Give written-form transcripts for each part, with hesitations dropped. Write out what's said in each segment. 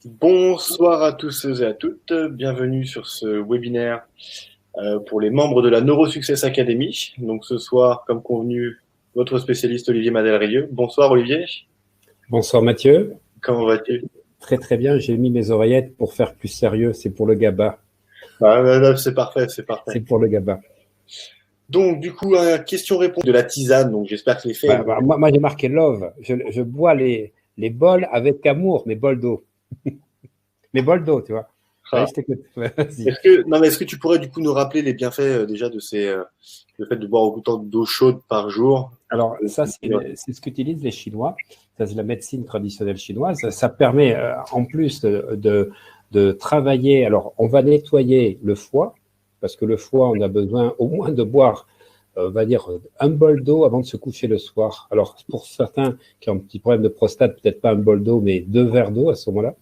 Bonsoir à tous et à toutes, bienvenue sur ce webinaire pour les membres de la NeuroSuccess Academy. Donc ce soir, comme convenu, votre spécialiste Olivier Madel-Rieux. Bonsoir Olivier. Bonsoir Mathieu. Comment vas-tu? Très très bien, j'ai mis mes oreillettes pour faire plus sérieux, c'est pour le GABA. C'est parfait, c'est parfait. C'est pour le GABA. Donc du coup, question-réponse de la tisane, donc j'espère que les faits... Moi j'ai marqué love, je bois les bols avec amour, mes bols d'eau. Mes bols d'eau, tu vois. Allez, je t'écoute. Est-ce que tu pourrais du coup nous rappeler les bienfaits déjà de le fait de boire autant d'eau chaude par jour? Alors ça, c'est ce qu'utilisent les Chinois. Ça, c'est la médecine traditionnelle chinoise. Ça permet, en plus de travailler, alors on va nettoyer le foie, parce que le foie, on a besoin au moins de boire, on va dire, un bol d'eau avant de se coucher le soir. Alors pour certains qui ont un petit problème de prostate, peut-être pas un bol d'eau, mais 2 verres d'eau à ce moment-là.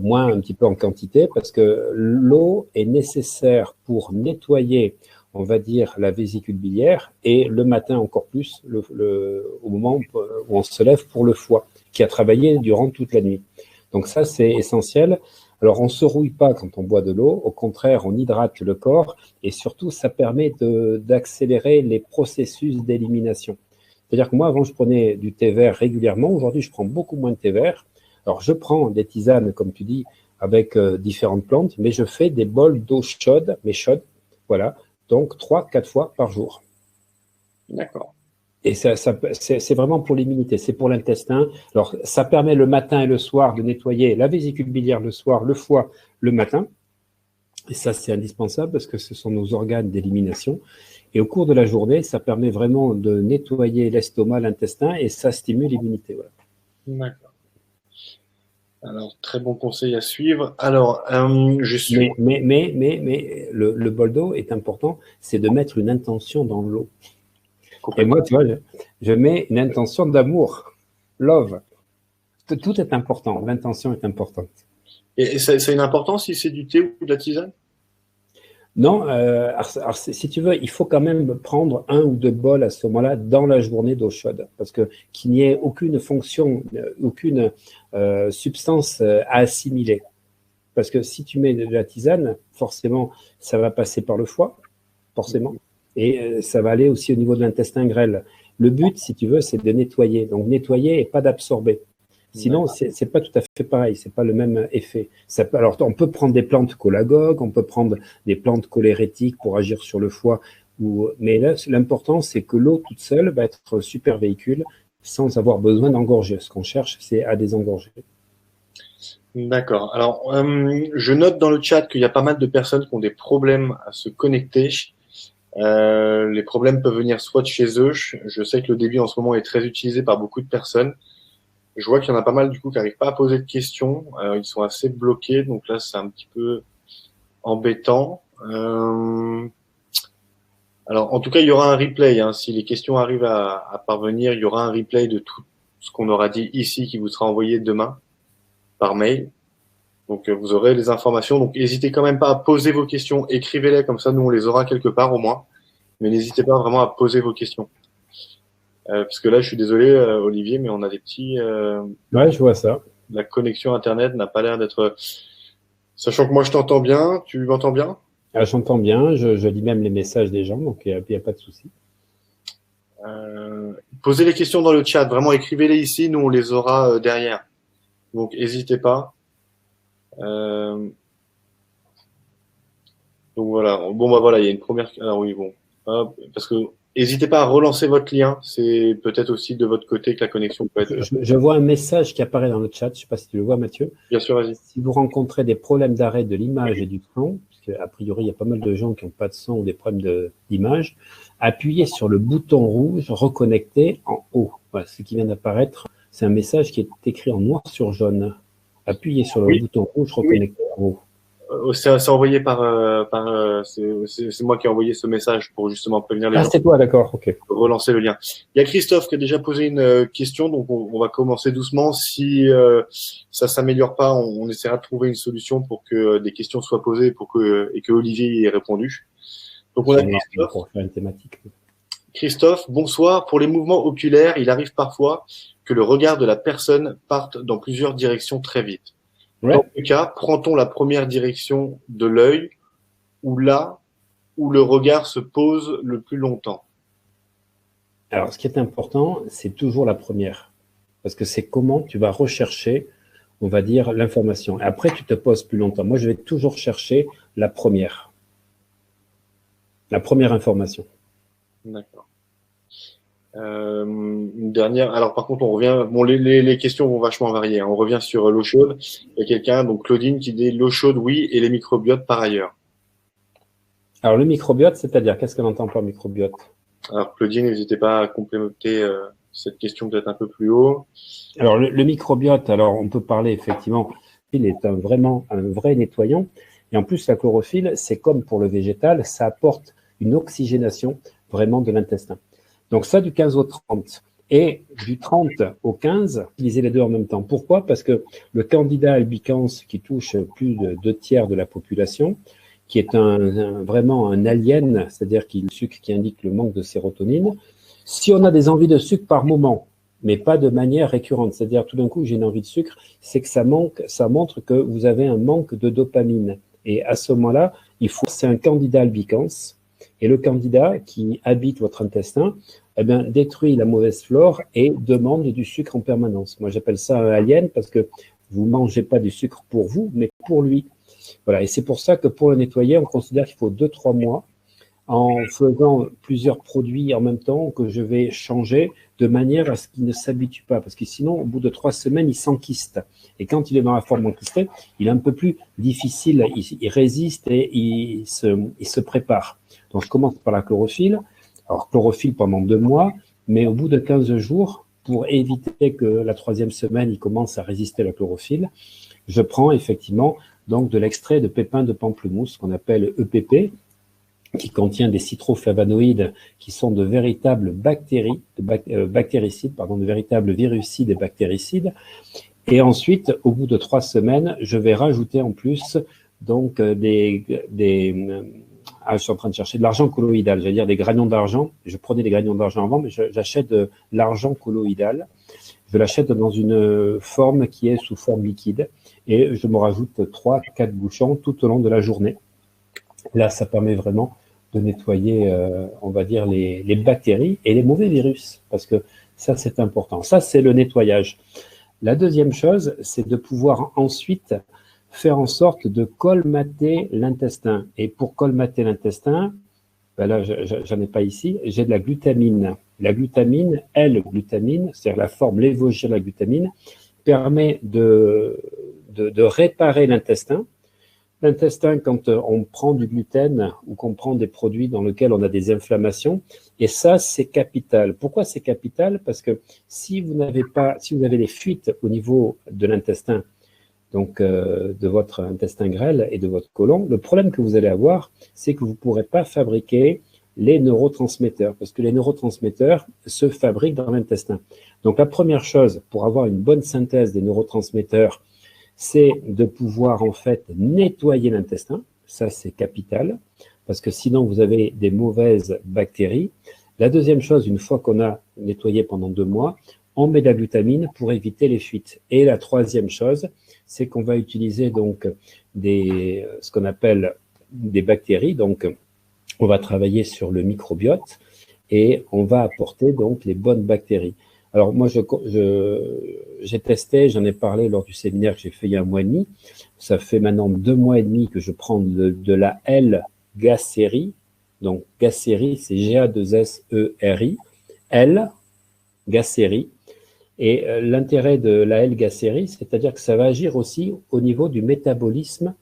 Moins un petit peu en quantité, parce que l'eau est nécessaire pour nettoyer, on va dire, la vésicule biliaire, et le matin encore plus, au moment où on se lève, pour le foie, qui a travaillé durant toute la nuit. Donc ça, c'est essentiel. Alors, on ne se rouille pas quand on boit de l'eau, au contraire, on hydrate le corps, et surtout, ça permet d'accélérer les processus d'élimination. C'est-à-dire que moi, avant, je prenais du thé vert régulièrement. Aujourd'hui, je prends beaucoup moins de thé vert. Alors, je prends des tisanes, comme tu dis, avec différentes plantes, mais je fais des bols d'eau chaude, mais chaude, voilà, donc 3-4 fois par jour. D'accord. Et c'est vraiment pour l'immunité, c'est pour l'intestin. Alors, ça permet le matin et le soir de nettoyer la vésicule biliaire le soir, le foie le matin. Et ça, c'est indispensable parce que ce sont nos organes d'élimination. Et au cours de la journée, ça permet vraiment de nettoyer l'estomac, l'intestin, et ça stimule l'immunité. Voilà. D'accord. Alors, très bon conseil à suivre. Alors, je suis... Mais le bol d'eau est important, c'est de mettre une intention dans l'eau. Et moi, tu vois, je mets une intention d'amour, love. Tout est important, l'intention est importante. Et ça a une importance si c'est du thé ou de la tisane? Non, alors, si tu veux, il faut quand même prendre 1 ou 2 bols à ce moment-là dans la journée d'eau chaude, parce que qu'il n'y ait aucune fonction, aucune substance à assimiler. Parce que si tu mets de la tisane, forcément, ça va passer par le foie, forcément, et ça va aller aussi au niveau de l'intestin grêle. Le but, si tu veux, c'est de nettoyer. Donc nettoyer et pas d'absorber. Sinon, c'est pas tout à fait pareil, c'est pas le même effet. Alors, on peut prendre des plantes cholagogues, on peut prendre des plantes cholérétiques pour agir sur le foie, mais là, l'important, c'est que l'eau toute seule va être super véhicule sans avoir besoin d'engorger. Ce qu'on cherche, c'est à désengorger. D'accord. Alors, je note dans le chat qu'il y a pas mal de personnes qui ont des problèmes à se connecter. Les problèmes peuvent venir soit de chez eux. Je sais que le débit en ce moment est très utilisé par beaucoup de personnes. Je vois qu'il y en a pas mal du coup qui n'arrivent pas à poser de questions. Ils sont assez bloqués, donc là c'est un petit peu embêtant. Alors en tout cas il y aura un replay. Si les questions arrivent à parvenir, il y aura un replay de tout ce qu'on aura dit ici qui vous sera envoyé demain par mail. Donc vous aurez les informations. Donc n'hésitez quand même pas à poser vos questions. Écrivez-les comme ça, nous on les aura quelque part au moins. Mais n'hésitez pas vraiment à poser vos questions. Parce que là, je suis désolé, Olivier, mais on a des petits... Ouais, je vois ça. La connexion Internet n'a pas l'air d'être... Sachant que moi, je t'entends bien. Tu m'entends bien? J'entends bien. Je lis même les messages des gens, donc il n'y a pas de souci. Posez les questions dans le chat. Vraiment, écrivez-les ici. Nous, on les aura derrière. Donc, n'hésitez pas. Donc, voilà. Bon, bah voilà, il y a une première... Alors oui, bon. Hop, parce que... N'hésitez pas à relancer votre lien. C'est peut-être aussi de votre côté que la connexion peut être... Je vois un message qui apparaît dans le chat. Je ne sais pas si tu le vois, Mathieu. Bien sûr, vas-y. Si vous rencontrez des problèmes d'arrêt de l'image et du son, parce qu'a priori, il y a pas mal de gens qui n'ont pas de son ou des problèmes d'image, appuyez sur le bouton rouge « Reconnecter » en haut. Voilà, ce qui vient d'apparaître, c'est un message qui est écrit en noir sur jaune. Appuyez sur le bouton rouge « Reconnecter » en haut. C'est envoyé c'est moi qui ai envoyé ce message pour justement prévenir les gens. Ah, c'est toi, d'accord, ok. Relancer le lien. Il y a Christophe qui a déjà posé une question, donc on va commencer doucement. Si ça s'améliore pas, on essaiera de trouver une solution pour que des questions soient posées et que Olivier y ait répondu. Donc on a Christophe. Pour faire une thématique. Christophe, bonsoir. Pour les mouvements oculaires, il arrive parfois que le regard de la personne parte dans plusieurs directions très vite. Ouais. Dans ce cas, prend-on la première direction de l'œil ou là où le regard se pose le plus longtemps? Alors, ce qui est important, c'est toujours la première. Parce que c'est comment tu vas rechercher, on va dire, l'information. Et après, tu te poses plus longtemps. Moi, je vais toujours chercher la première information. D'accord. Une dernière. Alors, par contre, on revient. Bon, les questions vont vachement varier, hein. On revient sur l'eau chaude. Il y a quelqu'un, donc Claudine, qui dit l'eau chaude, oui, et les microbiotes par ailleurs. Alors, le microbiote, c'est-à-dire, qu'est-ce qu'on entend par microbiote? Alors, Claudine, n'hésitez pas à compléter cette question peut-être un peu plus haut. Alors, le microbiote, alors, on peut parler effectivement, il est vraiment un vrai nettoyant. Et en plus, la chlorophylle, c'est comme pour le végétal, ça apporte une oxygénation vraiment de l'intestin. Donc, ça, du 15 au 30. Et du 30 au 15, utiliser les deux en même temps. Pourquoi? Parce que le candidat albicans, qui touche plus de 2 tiers de la population, qui est vraiment un alien, c'est-à-dire qu'il sucre qui indique le manque de sérotonine. Si on a des envies de sucre par moment, mais pas de manière récurrente, c'est-à-dire tout d'un coup j'ai une envie de sucre, c'est que ça montre que vous avez un manque de dopamine. Et à ce moment-là, c'est un candidat albicans, et le candidat qui habite votre intestin, eh bien, détruit la mauvaise flore et demande du sucre en permanence. Moi, j'appelle ça un alien parce que vous mangez pas du sucre pour vous, mais pour lui. Voilà, et c'est pour ça que pour le nettoyer, on considère qu'il faut 2-3 mois en faisant plusieurs produits en même temps que je vais changer de manière à ce qu'il ne s'habitue pas. Parce que sinon, au bout de 3 semaines, il s'enquiste. Et quand il est dans la forme enquistée, il est un peu plus difficile, il résiste et il se prépare. Donc, je commence par la chlorophylle. Alors, chlorophylle pendant 2 mois, mais au bout de 15 jours, pour éviter que la 3e semaine, il commence à résister à la chlorophylle, je prends effectivement donc de l'extrait de pépins de pamplemousse qu'on appelle EPP, qui contient des citroflavonoïdes qui sont de véritables bactéricides, de véritables virucides et bactéricides. Et ensuite, au bout de 3 semaines, je vais rajouter en plus donc je suis en train de chercher de l'argent colloïdal, j'allais dire des granions d'argent. Je prenais des granions d'argent avant, mais j'achète de l'argent colloïdal. Je l'achète dans une forme qui est sous forme liquide et je me rajoute 3-4 bouchons tout au long de la journée. Là, ça permet vraiment de nettoyer, on va dire, les bactéries et les mauvais virus, parce que ça, c'est important. Ça, c'est le nettoyage. La deuxième chose, c'est de pouvoir ensuite faire en sorte de colmater l'intestin. Et pour colmater l'intestin, ben là, j'en ai pas ici, j'ai de la glutamine. La glutamine, L-glutamine, c'est-à-dire la forme lévogir de la glutamine, permet de réparer l'intestin. L'intestin, quand on prend du gluten ou qu'on prend des produits dans lesquels on a des inflammations, et ça, c'est capital. Pourquoi c'est capital? Parce que si vous avez des fuites au niveau de l'intestin, donc de votre intestin grêle et de votre côlon, le problème que vous allez avoir, c'est que vous ne pourrez pas fabriquer les neurotransmetteurs, parce que les neurotransmetteurs se fabriquent dans l'intestin. Donc la première chose, pour avoir une bonne synthèse des neurotransmetteurs, c'est de pouvoir en fait nettoyer l'intestin. Ça, c'est capital, parce que sinon, vous avez des mauvaises bactéries. La deuxième chose, une fois qu'on a nettoyé pendant 2 mois, on met de la glutamine pour éviter les fuites. Et la troisième chose, c'est qu'on va utiliser donc ce qu'on appelle des bactéries. Donc, on va travailler sur le microbiote et on va apporter donc les bonnes bactéries. Alors moi, j'ai testé, j'en ai parlé lors du séminaire que j'ai fait il y a 1 mois et demi. Ça fait maintenant 2 mois et demi que je prends de la L-Gacérie. Donc Gacérie, c'est G-A-2-S-E-R-I. L-Gacérie. Et l'intérêt de la L-Gacérie, c'est-à-dire que ça va agir aussi au niveau du métabolisme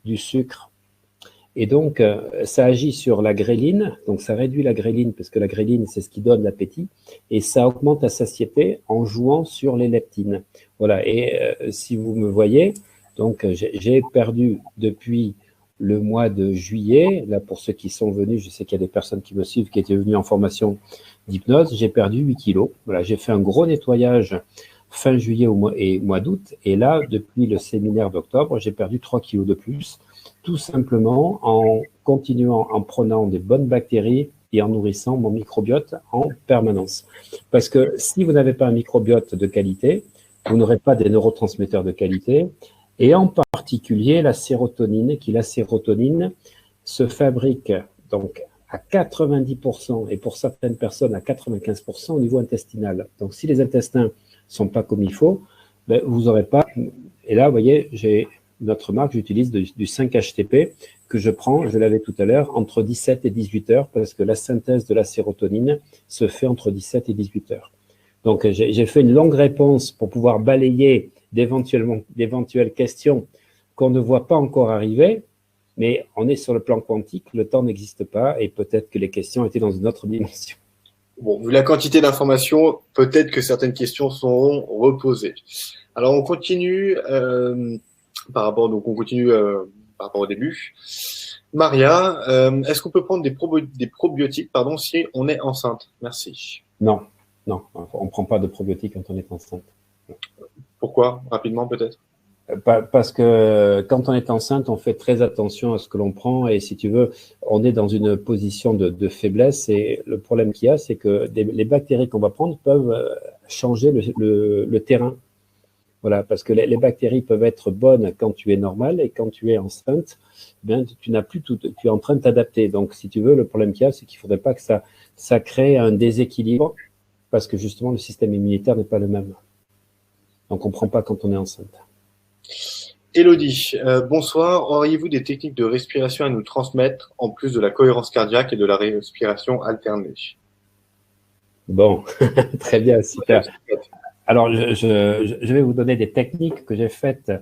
du sucre. Et donc, ça agit sur la gréline, donc ça réduit la gréline, parce que la gréline, c'est ce qui donne l'appétit, et ça augmente la satiété en jouant sur les leptines. Voilà, et si vous me voyez, donc j'ai perdu depuis le mois de juillet, là pour ceux qui sont venus, je sais qu'il y a des personnes qui me suivent, qui étaient venues en formation d'hypnose, j'ai perdu 8 kilos. Voilà, j'ai fait un gros nettoyage fin juillet et mois d'août, et là, depuis le séminaire d'octobre, j'ai perdu 3 kilos de plus, tout simplement en continuant, en prenant des bonnes bactéries et en nourrissant mon microbiote en permanence. Parce que si vous n'avez pas un microbiote de qualité, vous n'aurez pas des neurotransmetteurs de qualité, et en particulier la sérotonine, la sérotonine se fabrique donc à 90% et pour certaines personnes à 95% au niveau intestinal. Donc si les intestins ne sont pas comme il faut, ben, vous n'aurez pas. Et là, vous voyez, j'ai notre marque, j'utilise du 5-HTP que je prends, je l'avais tout à l'heure, entre 17 et 18 heures parce que la synthèse de la sérotonine se fait entre 17 et 18 heures. Donc j'ai fait une longue réponse pour pouvoir balayer d'éventuelles questions qu'on ne voit pas encore arriver, mais on est sur le plan quantique, le temps n'existe pas et peut-être que les questions étaient dans une autre dimension. Bon, vu la quantité d'informations, peut-être que certaines questions seront reposées. Alors, on continue par rapport au début. Maria, est-ce qu'on peut prendre des probiotiques, si on est enceinte? Merci. Non, non, on ne prend pas de probiotiques quand on est enceinte. Pourquoi? Rapidement, peut-être? Parce que quand on est enceinte, on fait très attention à ce que l'on prend et si tu veux, on est dans une position de faiblesse et le problème qu'il y a, c'est que les bactéries qu'on va prendre peuvent changer le terrain. Voilà, parce que les bactéries peuvent être bonnes quand tu es normal et quand tu es enceinte, bien, tu n'as plus tout, tu es en train de t'adapter. Donc, si tu veux, le problème qu'il y a, c'est qu'il ne faudrait pas que ça crée un déséquilibre parce que justement, le système immunitaire n'est pas le même. Donc, on ne prend pas quand on est enceinte. Élodie, bonsoir. Auriez-vous des techniques de respiration à nous transmettre en plus de la cohérence cardiaque et de la respiration alternée? Bon, très bien, super. Alors, je vais vous donner des techniques que j'ai faites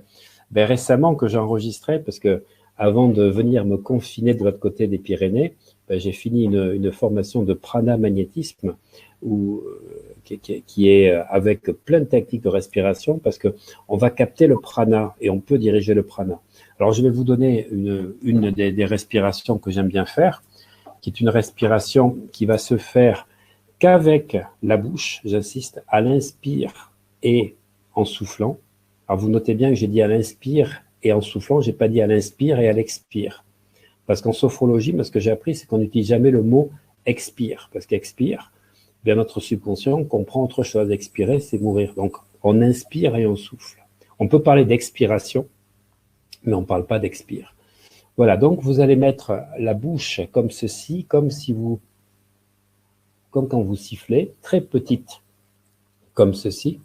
récemment, que j'ai enregistrées, parce que avant de venir me confiner de l'autre côté des Pyrénées, j'ai fini une formation de prana-magnétisme qui est avec plein de techniques de respiration, parce que on va capter le prana et on peut diriger le prana. Alors, je vais vous donner une des respirations que j'aime bien faire, qui est une respiration qui va se faire qu'avec la bouche, j'insiste, à l'inspire et en soufflant. Alors vous notez bien que j'ai dit à l'inspire et en soufflant, j'ai pas dit à l'inspire et à l'expire. Parce qu'en sophrologie, ce que j'ai appris, c'est qu'on n'utilise jamais le mot expire. Parce qu'expire, bien notre subconscient comprend autre chose. Expirer, c'est mourir. Donc on inspire et on souffle. On peut parler d'expiration, mais on ne parle pas d'expire. Voilà, donc vous allez mettre la bouche comme ceci, comme quand vous sifflez, très petite, comme ceci.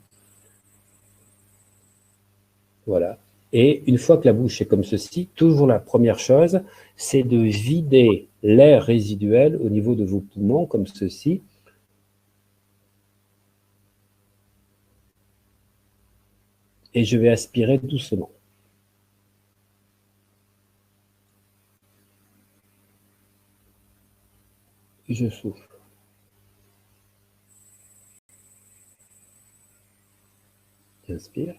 Voilà. Et une fois que la bouche est comme ceci, toujours la première chose, c'est de vider l'air résiduel au niveau de vos poumons, comme ceci. Et je vais aspirer doucement. Je souffle. J'inspire.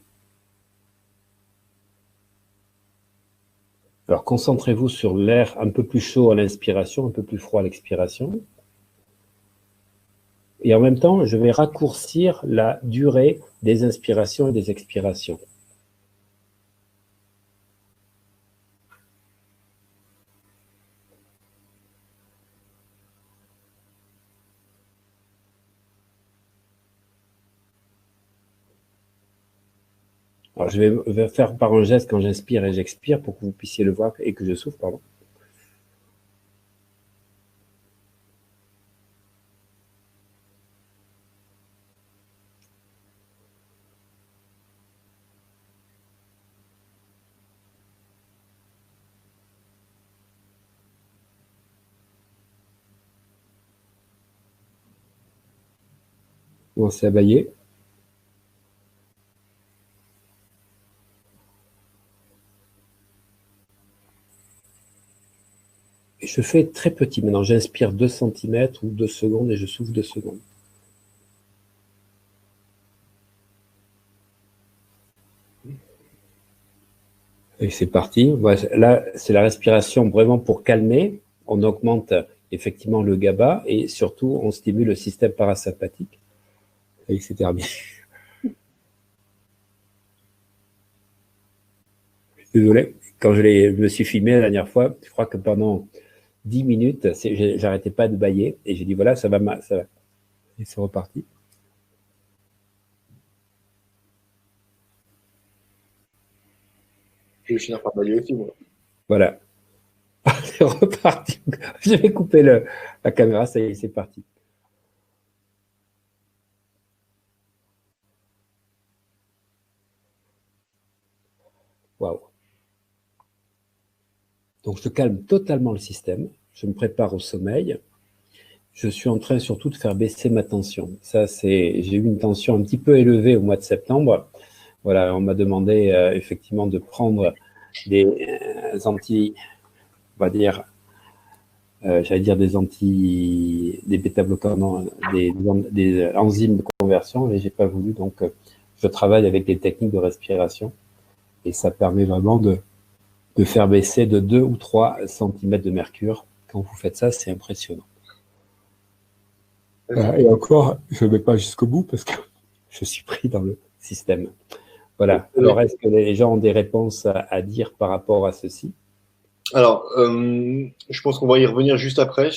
Alors, concentrez-vous sur l'air un peu plus chaud à l'inspiration, un peu plus froid à l'expiration. Et en même temps, je vais raccourcir la durée des inspirations et des expirations. Alors, je vais faire par un geste quand j'inspire et j'expire pour que vous puissiez le voir et que je souffle, pardon. Commencez à bailler. Et je fais très petit maintenant. J'inspire 2 cm ou 2 secondes et je souffle 2 secondes. Et c'est parti. Là, c'est la respiration vraiment pour calmer. On augmente effectivement le GABA et surtout, on stimule le système parasympathique. Et c'est terminé. Désolé. Quand je me suis filmé la dernière fois, je crois que pendant 10 minutes, j'arrêtais pas de bâiller et j'ai dit voilà, ça va. Et c'est reparti. Je vais finir par balayer aussi, moi. Voilà. C'est reparti. Je vais couper la caméra, ça y est, c'est parti. Waouh. Donc, je calme totalement le système. Je me prépare au sommeil. Je suis en train surtout de faire baisser ma tension. J'ai eu une tension un petit peu élevée au mois de septembre. Voilà, on m'a demandé effectivement de prendre des on va dire, j'allais dire des bêta-bloquants, non, des enzymes de conversion, et j'ai pas voulu. Donc, je travaille avec des techniques de respiration, et ça permet vraiment de faire baisser de 2 ou 3 cm de mercure. Quand vous faites ça, c'est impressionnant. Et encore, je ne vais pas jusqu'au bout parce que je suis pris dans le système. Voilà. Alors, est-ce que les gens ont des réponses à dire par rapport à ceci? Alors, je pense qu'on va y revenir juste après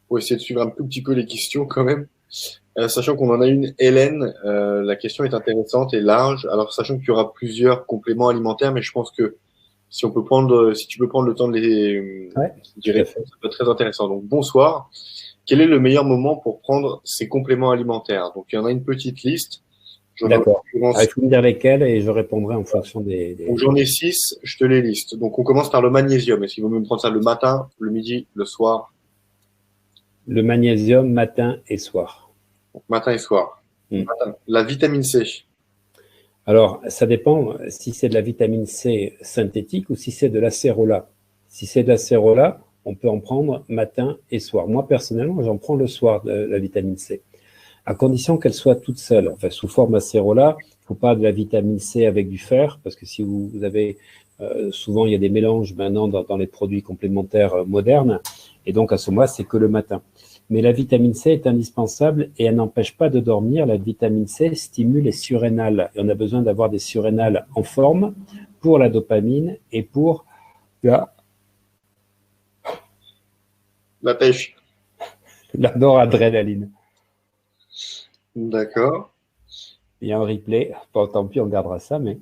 pour essayer de suivre un tout petit peu les questions quand même. Sachant qu'on en a une, Hélène, la question est intéressante et large. Alors, sachant qu'il y aura plusieurs compléments alimentaires, mais je pense que si tu peux prendre le temps de d'y répondre, ça peut être très intéressant. Donc, bonsoir. Quel est le meilleur moment pour prendre ces compléments alimentaires? Donc, il y en a une petite liste. D'accord. Il faut me dire lesquels et je répondrai en fonction des... Donc, j'en ai 6, je te les liste. Donc, on commence par le magnésium. Est-ce qu'il vaut mieux me prendre ça le matin, le midi, le soir? Le magnésium, matin et soir. Donc, matin et soir. Matin. La vitamine C. Alors, ça dépend si c'est de la vitamine C synthétique ou si c'est de l'acérola. Si c'est de l'acérola, on peut en prendre matin et soir. Moi, personnellement, j'en prends le soir de la vitamine C, à condition qu'elle soit toute seule. Enfin, sous forme acérola, il ne faut pas de la vitamine C avec du fer, parce que si vous avez... souvent, il y a des mélanges maintenant dans les produits complémentaires modernes, et donc à ce moment-là, c'est que le matin. Mais la vitamine C est indispensable et elle n'empêche pas de dormir. La vitamine C stimule les surrénales. Et on a besoin d'avoir des surrénales en forme pour la dopamine et pour la pêche. La noradrénaline. D'accord. Il y a un replay. Bon, tant pis, on gardera ça, mais...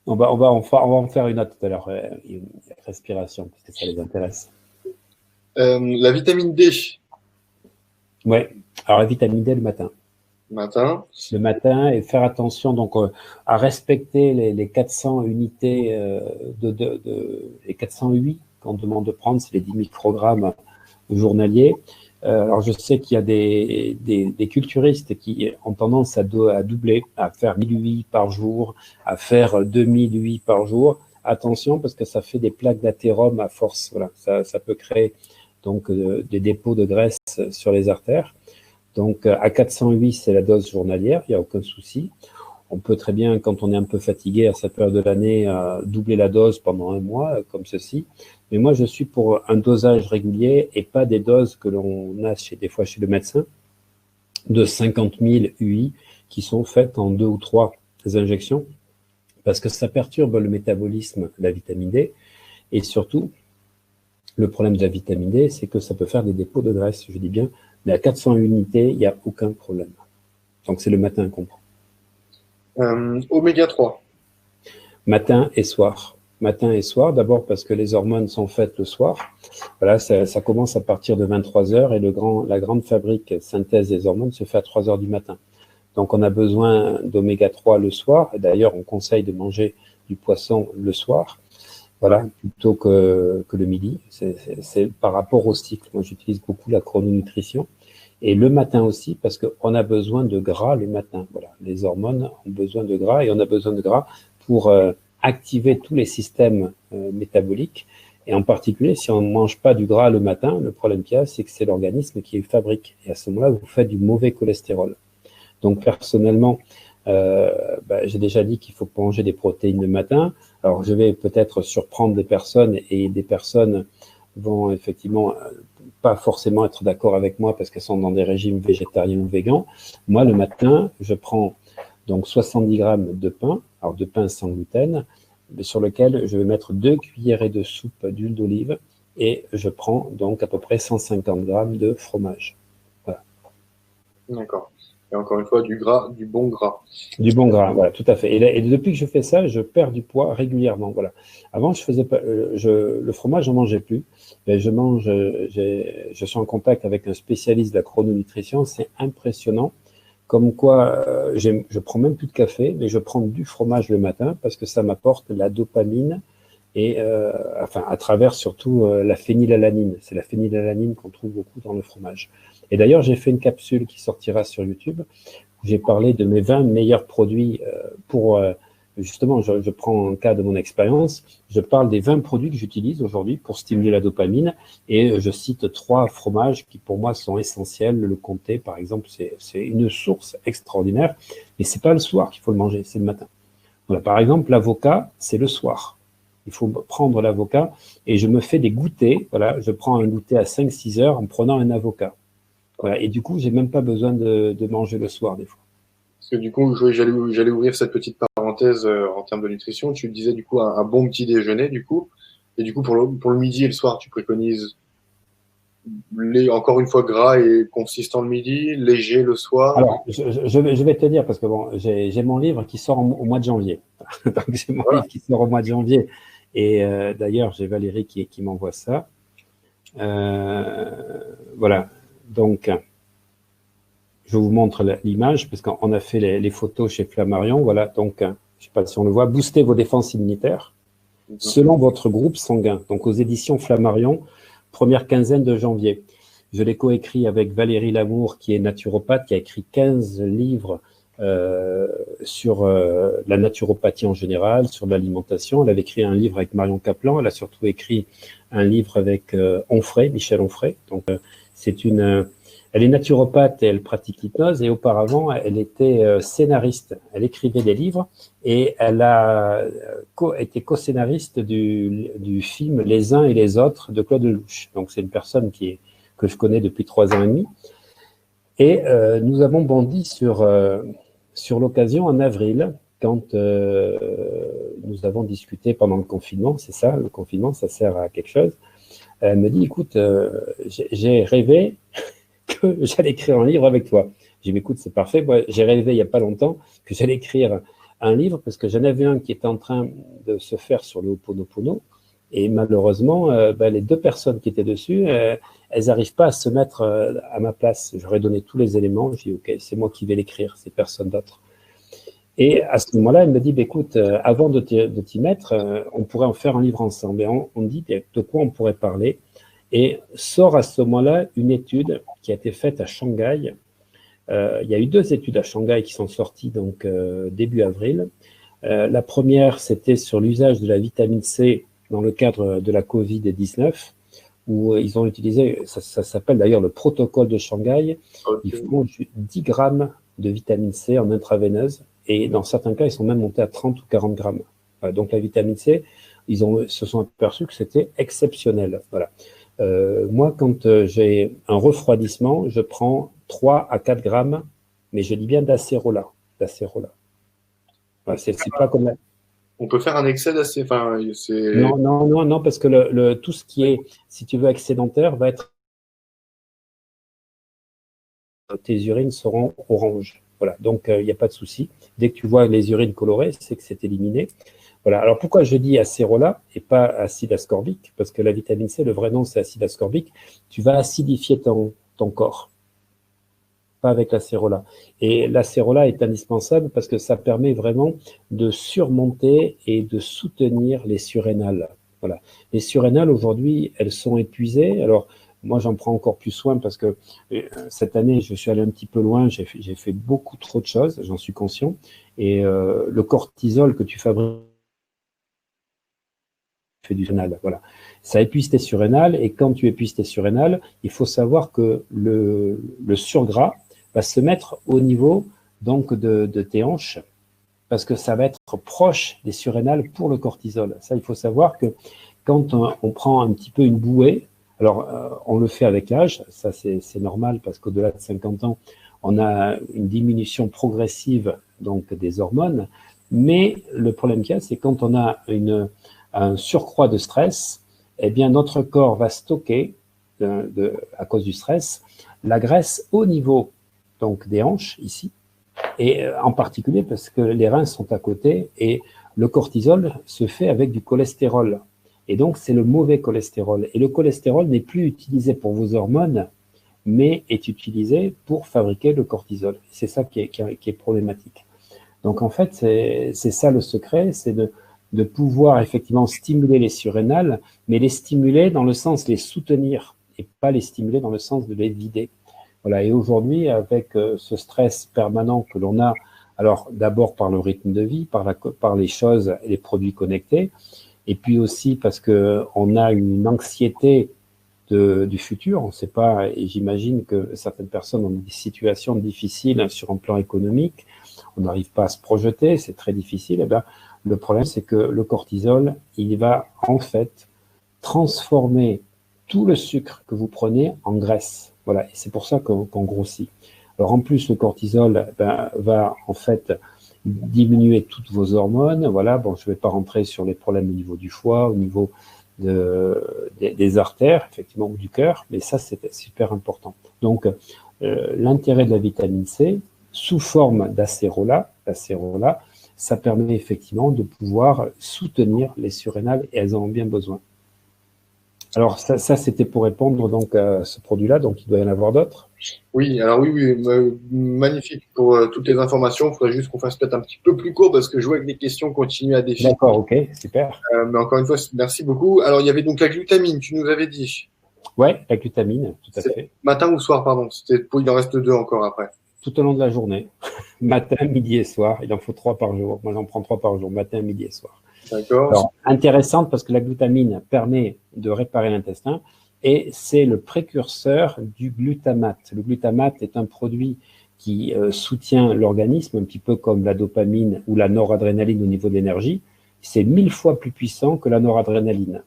On va en faire une autre tout à l'heure, une respiration, parce que ça les intéresse. La vitamine D. Oui, alors la vitamine D le matin. Le matin, et faire attention donc à respecter les 400 unités les 408 qu'on demande de prendre, c'est les 10 microgrammes journaliers. Alors je sais qu'il y a des culturistes qui ont tendance à doubler, à faire 1008 par jour, à faire 2008 par jour. Attention, parce que ça fait des plaques d'athérome à force. Voilà, ça peut créer donc des dépôts de graisse sur les artères. Donc, à 408, c'est la dose journalière, il n'y a aucun souci. On peut très bien, quand on est un peu fatigué à cette période de l'année, doubler la dose pendant un mois, comme ceci. Mais moi, je suis pour un dosage régulier et pas des doses que l'on a des fois chez le médecin, de 50 000 UI qui sont faites en 2 ou 3 injections, parce que ça perturbe le métabolisme de la vitamine D. Et surtout, le problème de la vitamine D, c'est que ça peut faire des dépôts de graisse, je dis bien. Mais à 400 unités, il n'y a aucun problème. Donc, c'est le matin qu'on prend. Oméga 3. Matin et soir. Matin et soir, d'abord parce que les hormones sont faites le soir. Voilà, ça commence à partir de 23 heures et la grande fabrique synthèse des hormones se fait à 3 heures du matin. Donc, on a besoin d'oméga 3 le soir. D'ailleurs, on conseille de manger du poisson le soir. Voilà, plutôt que le midi. C'est par rapport au cycle. Moi, j'utilise beaucoup la chrononutrition. Et le matin aussi, parce qu'on a besoin de gras le matin. Voilà, les hormones ont besoin de gras et on a besoin de gras pour activer tous les systèmes métaboliques. Et en particulier, si on ne mange pas du gras le matin, le problème qu'il y a, c'est que c'est l'organisme qui le fabrique. Et à ce moment-là, vous faites du mauvais cholestérol. Donc, personnellement, j'ai déjà dit qu'il faut manger des protéines le matin. Alors, je vais peut-être surprendre des personnes et des personnes vont effectivement pas forcément être d'accord avec moi parce qu'elles sont dans des régimes végétariens ou végans. Moi, le matin, je prends donc 70 grammes de pain, alors de pain sans gluten, sur lequel je vais mettre 2 cuillerées de soupe d'huile d'olive et je prends donc à peu près 150 grammes de fromage. Voilà. D'accord. Et encore une fois, du gras, du bon gras. Du bon gras, voilà, tout à fait. Et depuis que je fais ça, je perds du poids régulièrement. Voilà. Avant, je faisais pas, le fromage, j'en mangeais plus. Mais je suis en contact avec un spécialiste de la chrononutrition. C'est impressionnant. Comme quoi, je prends même plus de café, mais je prends du fromage le matin parce que ça m'apporte la dopamine et enfin à travers surtout la phénylalanine. C'est la phénylalanine qu'on trouve beaucoup dans le fromage. Et d'ailleurs, j'ai fait une capsule qui sortira sur YouTube où j'ai parlé de mes 20 meilleurs produits pour justement, je prends un cas de mon expérience, je parle des 20 produits que j'utilise aujourd'hui pour stimuler la dopamine et je cite 3 fromages qui pour moi sont essentiels. Le comté, par exemple, c'est une source extraordinaire, mais c'est pas le soir qu'il faut le manger, c'est le matin. Voilà, par exemple, l'avocat, c'est le soir. Il faut prendre l'avocat et je me fais des goûters. Voilà, je prends un goûter à 5-6 heures en prenant un avocat. Voilà, et du coup, j'ai même pas besoin de manger le soir des fois. Parce que du coup, j'allais ouvrir cette petite parenthèse en termes de nutrition. Tu disais du coup un bon petit déjeuner du coup. Et du coup, pour le midi et le soir, tu préconises encore une fois gras et consistant le midi, léger le soir. Alors, je vais te dire, parce que bon, j'ai mon livre qui sort au mois de janvier. Donc, j'ai mon Voilà. livre qui sort au mois de janvier. Et d'ailleurs, j'ai Valérie qui m'envoie ça. Voilà. Donc, je vous montre l'image, parce qu'on a fait les photos chez Flammarion. Voilà. Donc, je ne sais pas si on le voit. Booster vos défenses immunitaires selon votre groupe sanguin. Donc, aux éditions Flammarion, première quinzaine de janvier. Je l'ai coécrit avec Valérie Lamour, qui est naturopathe, qui a écrit 15 livres sur la naturopathie en général, sur l'alimentation. Elle avait écrit un livre avec Marion Kaplan. Elle a surtout écrit un livre avec Onfray, Michel Onfray. Donc, elle est naturopathe et elle pratique l'hypnose. Et auparavant, elle était scénariste. Elle écrivait des livres et elle a été co-scénariste du film Les uns et les autres de Claude Lelouch. Donc, c'est une personne que je connais depuis 3 ans et demi. Et nous avons bondi sur l'occasion en avril, quand nous avons discuté pendant le confinement. C'est ça, le confinement, ça sert à quelque chose. Elle me dit, écoute, j'ai rêvé que j'allais écrire un livre avec toi. J'ai dit, écoute, c'est parfait. Moi, j'ai rêvé il n'y a pas longtemps que j'allais écrire un livre parce que j'en avais un qui était en train de se faire sur le Ho'oponopono. Et malheureusement, les 2 personnes qui étaient dessus, elles n'arrivent pas à se mettre à ma place. J'aurais donné tous les éléments. J'ai dit, OK, c'est moi qui vais l'écrire, c'est personne d'autre. Et à ce moment-là, elle me dit, écoute, avant de t'y mettre, on pourrait en faire un livre ensemble. Et on dit de quoi on pourrait parler. Et sort à ce moment-là une étude qui a été faite à Shanghai. Il y a eu 2 études à Shanghai qui sont sorties donc début avril. La première, c'était sur l'usage de la vitamine C dans le cadre de la Covid-19, où ils ont utilisé, ça s'appelle d'ailleurs le protocole de Shanghai. Ils font 10 grammes de vitamine C en intraveineuse, et dans certains cas, ils sont même montés à 30 ou 40 grammes. Voilà, donc la vitamine C, se sont aperçus que c'était exceptionnel. Voilà. Moi, quand j'ai un refroidissement, je prends 3 à 4 grammes, mais je dis bien d'acérola. Voilà, c'est pas comme On peut faire un excès d'assez. Enfin, c'est. Non, parce que tout ce qui est, si tu veux, excédentaire va être. Tes urines seront orange. Voilà, donc il n'y a pas de souci. Dès que tu vois les urines colorées, c'est que c'est éliminé. Voilà. Alors pourquoi je dis acérola et pas acide ascorbique? Parce que la vitamine C, le vrai nom, c'est acide ascorbique. Tu vas acidifier ton corps, pas avec l'acérola. Et l'acérola est indispensable parce que ça permet vraiment de surmonter et de soutenir les surrénales. Voilà. Les surrénales, aujourd'hui, elles sont épuisées. Alors, moi, j'en prends encore plus soin parce que cette année, je suis allé un petit peu loin. J'ai fait beaucoup trop de choses, j'en suis conscient. Et le cortisol que tu fabriques fait du surrénal, voilà. Ça épuise tes surrénales, et quand tu épuises tes surrénales, il faut savoir que le surgras va se mettre au niveau donc de tes hanches, parce que ça va être proche des surrénales pour le cortisol. Ça, il faut savoir que quand on prend un petit peu une bouée, alors on le fait avec l'âge, ça c'est normal, parce qu'au-delà de 50 ans, on a une diminution progressive donc des hormones, mais le problème qu'il y a, c'est quand on a un surcroît de stress, eh bien notre corps va stocker, à cause du stress, la graisse au niveau donc des hanches ici, et en particulier parce que les reins sont à côté et le cortisol se fait avec du cholestérol. Et donc, c'est le mauvais cholestérol. Et le cholestérol n'est plus utilisé pour vos hormones, mais est utilisé pour fabriquer le cortisol. C'est ça qui est problématique. Donc, en fait, c'est ça le secret, c'est de pouvoir effectivement stimuler les surrénales, mais les stimuler dans le sens les soutenir et pas les stimuler dans le sens de les vider. Voilà. Et aujourd'hui, avec ce stress permanent que l'on a, alors d'abord par le rythme de vie, par les choses et les produits connectés, et puis aussi parce que on a une anxiété du futur. On ne sait pas, et j'imagine que certaines personnes ont des situations difficiles sur un plan économique. On n'arrive pas à se projeter, c'est très difficile. Eh bien, le problème, c'est que le cortisol, il va en fait transformer tout le sucre que vous prenez en graisse. Voilà, et c'est pour ça qu'on grossit. Alors en plus, le cortisol va en fait diminuer toutes vos hormones. Voilà, bon, je ne vais pas rentrer sur les problèmes au niveau du foie, au niveau des artères, effectivement, ou du cœur, mais ça, c'est super important. Donc, l'intérêt de la vitamine C, sous forme d'acérola, ça permet effectivement de pouvoir soutenir les surrénales et elles en ont bien besoin. Alors, ça c'était pour répondre donc à ce produit-là, donc il doit y en avoir d'autres. Oui, alors oui, magnifique pour toutes les informations. Il faudrait juste qu'on fasse peut-être un petit peu plus court parce que je vois que les questions continuent à défiler. D'accord, ok, super. Mais encore une fois, merci beaucoup. Alors, il y avait donc la glutamine, tu nous avais dit. Ouais, la glutamine, tout à fait. Matin ou soir, pardon. Il en reste 2 encore après. Tout au long de la journée. Matin, midi et soir. Il en faut 3 par jour. Moi, j'en prends 3 par jour, matin, midi et soir. D'accord. Alors, intéressante parce que la glutamine permet de réparer l'intestin et c'est le précurseur du glutamate. Le glutamate est un produit qui soutient l'organisme, un petit peu comme la dopamine ou la noradrénaline au niveau de l'énergie. C'est 1000 fois plus puissant que la noradrénaline.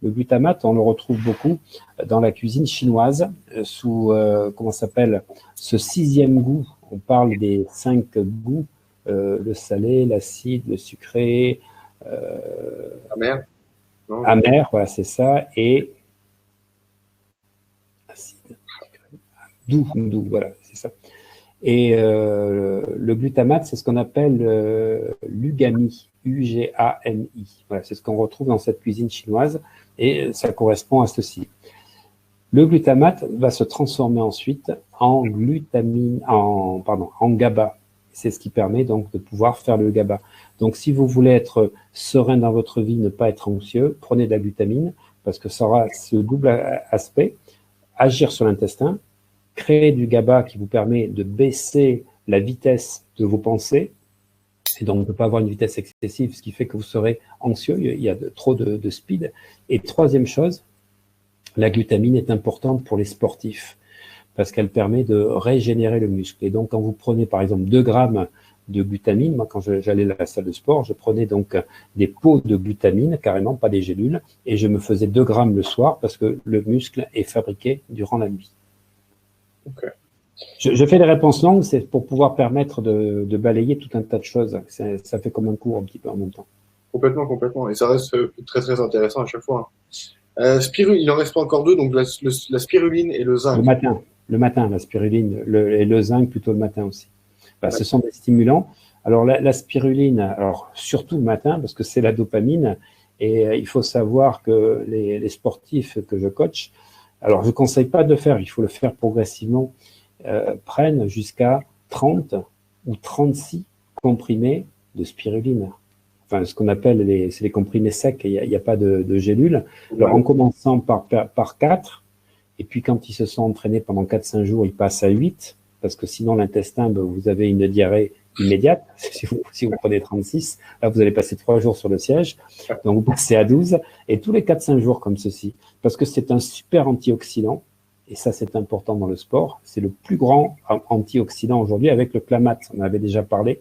Le glutamate, on le retrouve beaucoup dans la cuisine chinoise sous, comment s'appelle, ce 6e goût. On parle des 5 goûts, le salé, l'acide, le sucré, amer. Non. Amer, voilà, c'est ça, et acide, doux, voilà, c'est ça. Et le glutamate, c'est ce qu'on appelle l'ugami, U-G-A-M-I. Voilà, c'est ce qu'on retrouve dans cette cuisine chinoise et ça correspond à ceci. Le glutamate va se transformer ensuite en GABA. C'est ce qui permet donc de pouvoir faire le GABA. Donc, si vous voulez être serein dans votre vie, ne pas être anxieux, prenez de la glutamine parce que ça aura ce double aspect, agir sur l'intestin, créer du GABA qui vous permet de baisser la vitesse de vos pensées et donc de ne pas avoir une vitesse excessive, ce qui fait que vous serez anxieux, il y a trop de speed. Et troisième chose, la glutamine est importante pour les sportifs parce qu'elle permet de régénérer le muscle. Et donc, quand vous prenez par exemple 2 grammes de glutamine, moi quand j'allais à la salle de sport, je prenais donc des pots de glutamine, carrément, pas des gélules, et je me faisais 2 grammes le soir parce que le muscle est fabriqué durant la nuit. Okay. Je fais des réponses longues, c'est pour pouvoir permettre de balayer tout un tas de choses. Ça fait comme un cours un petit peu en même temps. Complètement. Et ça reste très, très intéressant à chaque fois. Il en reste pas encore 2, donc la spiruline et le zinc. Le matin, la spiruline et le zinc plutôt le matin aussi. Bah, ce sont des stimulants. Alors la spiruline, alors surtout le matin parce que c'est la dopamine et il faut savoir que les sportifs que je coach, alors je ne conseille pas de le faire, il faut le faire progressivement, prennent jusqu'à 30 ou 36 comprimés de spiruline. Enfin, ce qu'on appelle c'est les comprimés secs, il n'y a pas de gélules. Alors en commençant par 4, et puis quand ils se sont entraînés pendant 4-5 jours, ils passent à 8, parce que sinon l'intestin, vous avez une diarrhée immédiate. Si vous prenez 36, là vous allez passer 3 jours sur le siège, donc vous passez à 12, et tous les 4-5 jours comme ceci, parce que c'est un super antioxydant, et ça c'est important dans le sport, c'est le plus grand antioxydant aujourd'hui avec le Klamath, on en avait déjà parlé,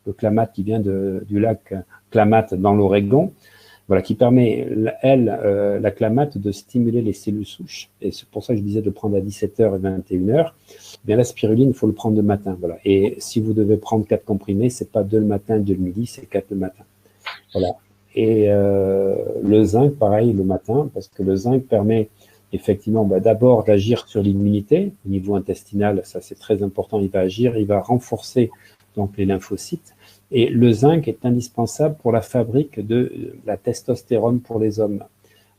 le Klamath qui vient du lac Klamath dans l'Oregon, voilà, qui permet, la Klamath de stimuler les cellules souches. Et c'est pour ça que je disais de prendre à 17h et 21h. Bien, la spiruline, il faut le prendre le matin. Voilà. Et si vous devez prendre 4 comprimés, c'est pas 2 le matin, 2 le midi, c'est 4 le matin. Voilà. Et le zinc, pareil, le matin, parce que le zinc permet effectivement, d'abord d'agir sur l'immunité au niveau intestinal, ça c'est très important, il va agir, il va renforcer donc les lymphocytes. Et le zinc est indispensable pour la fabrique de la testostérone pour les hommes.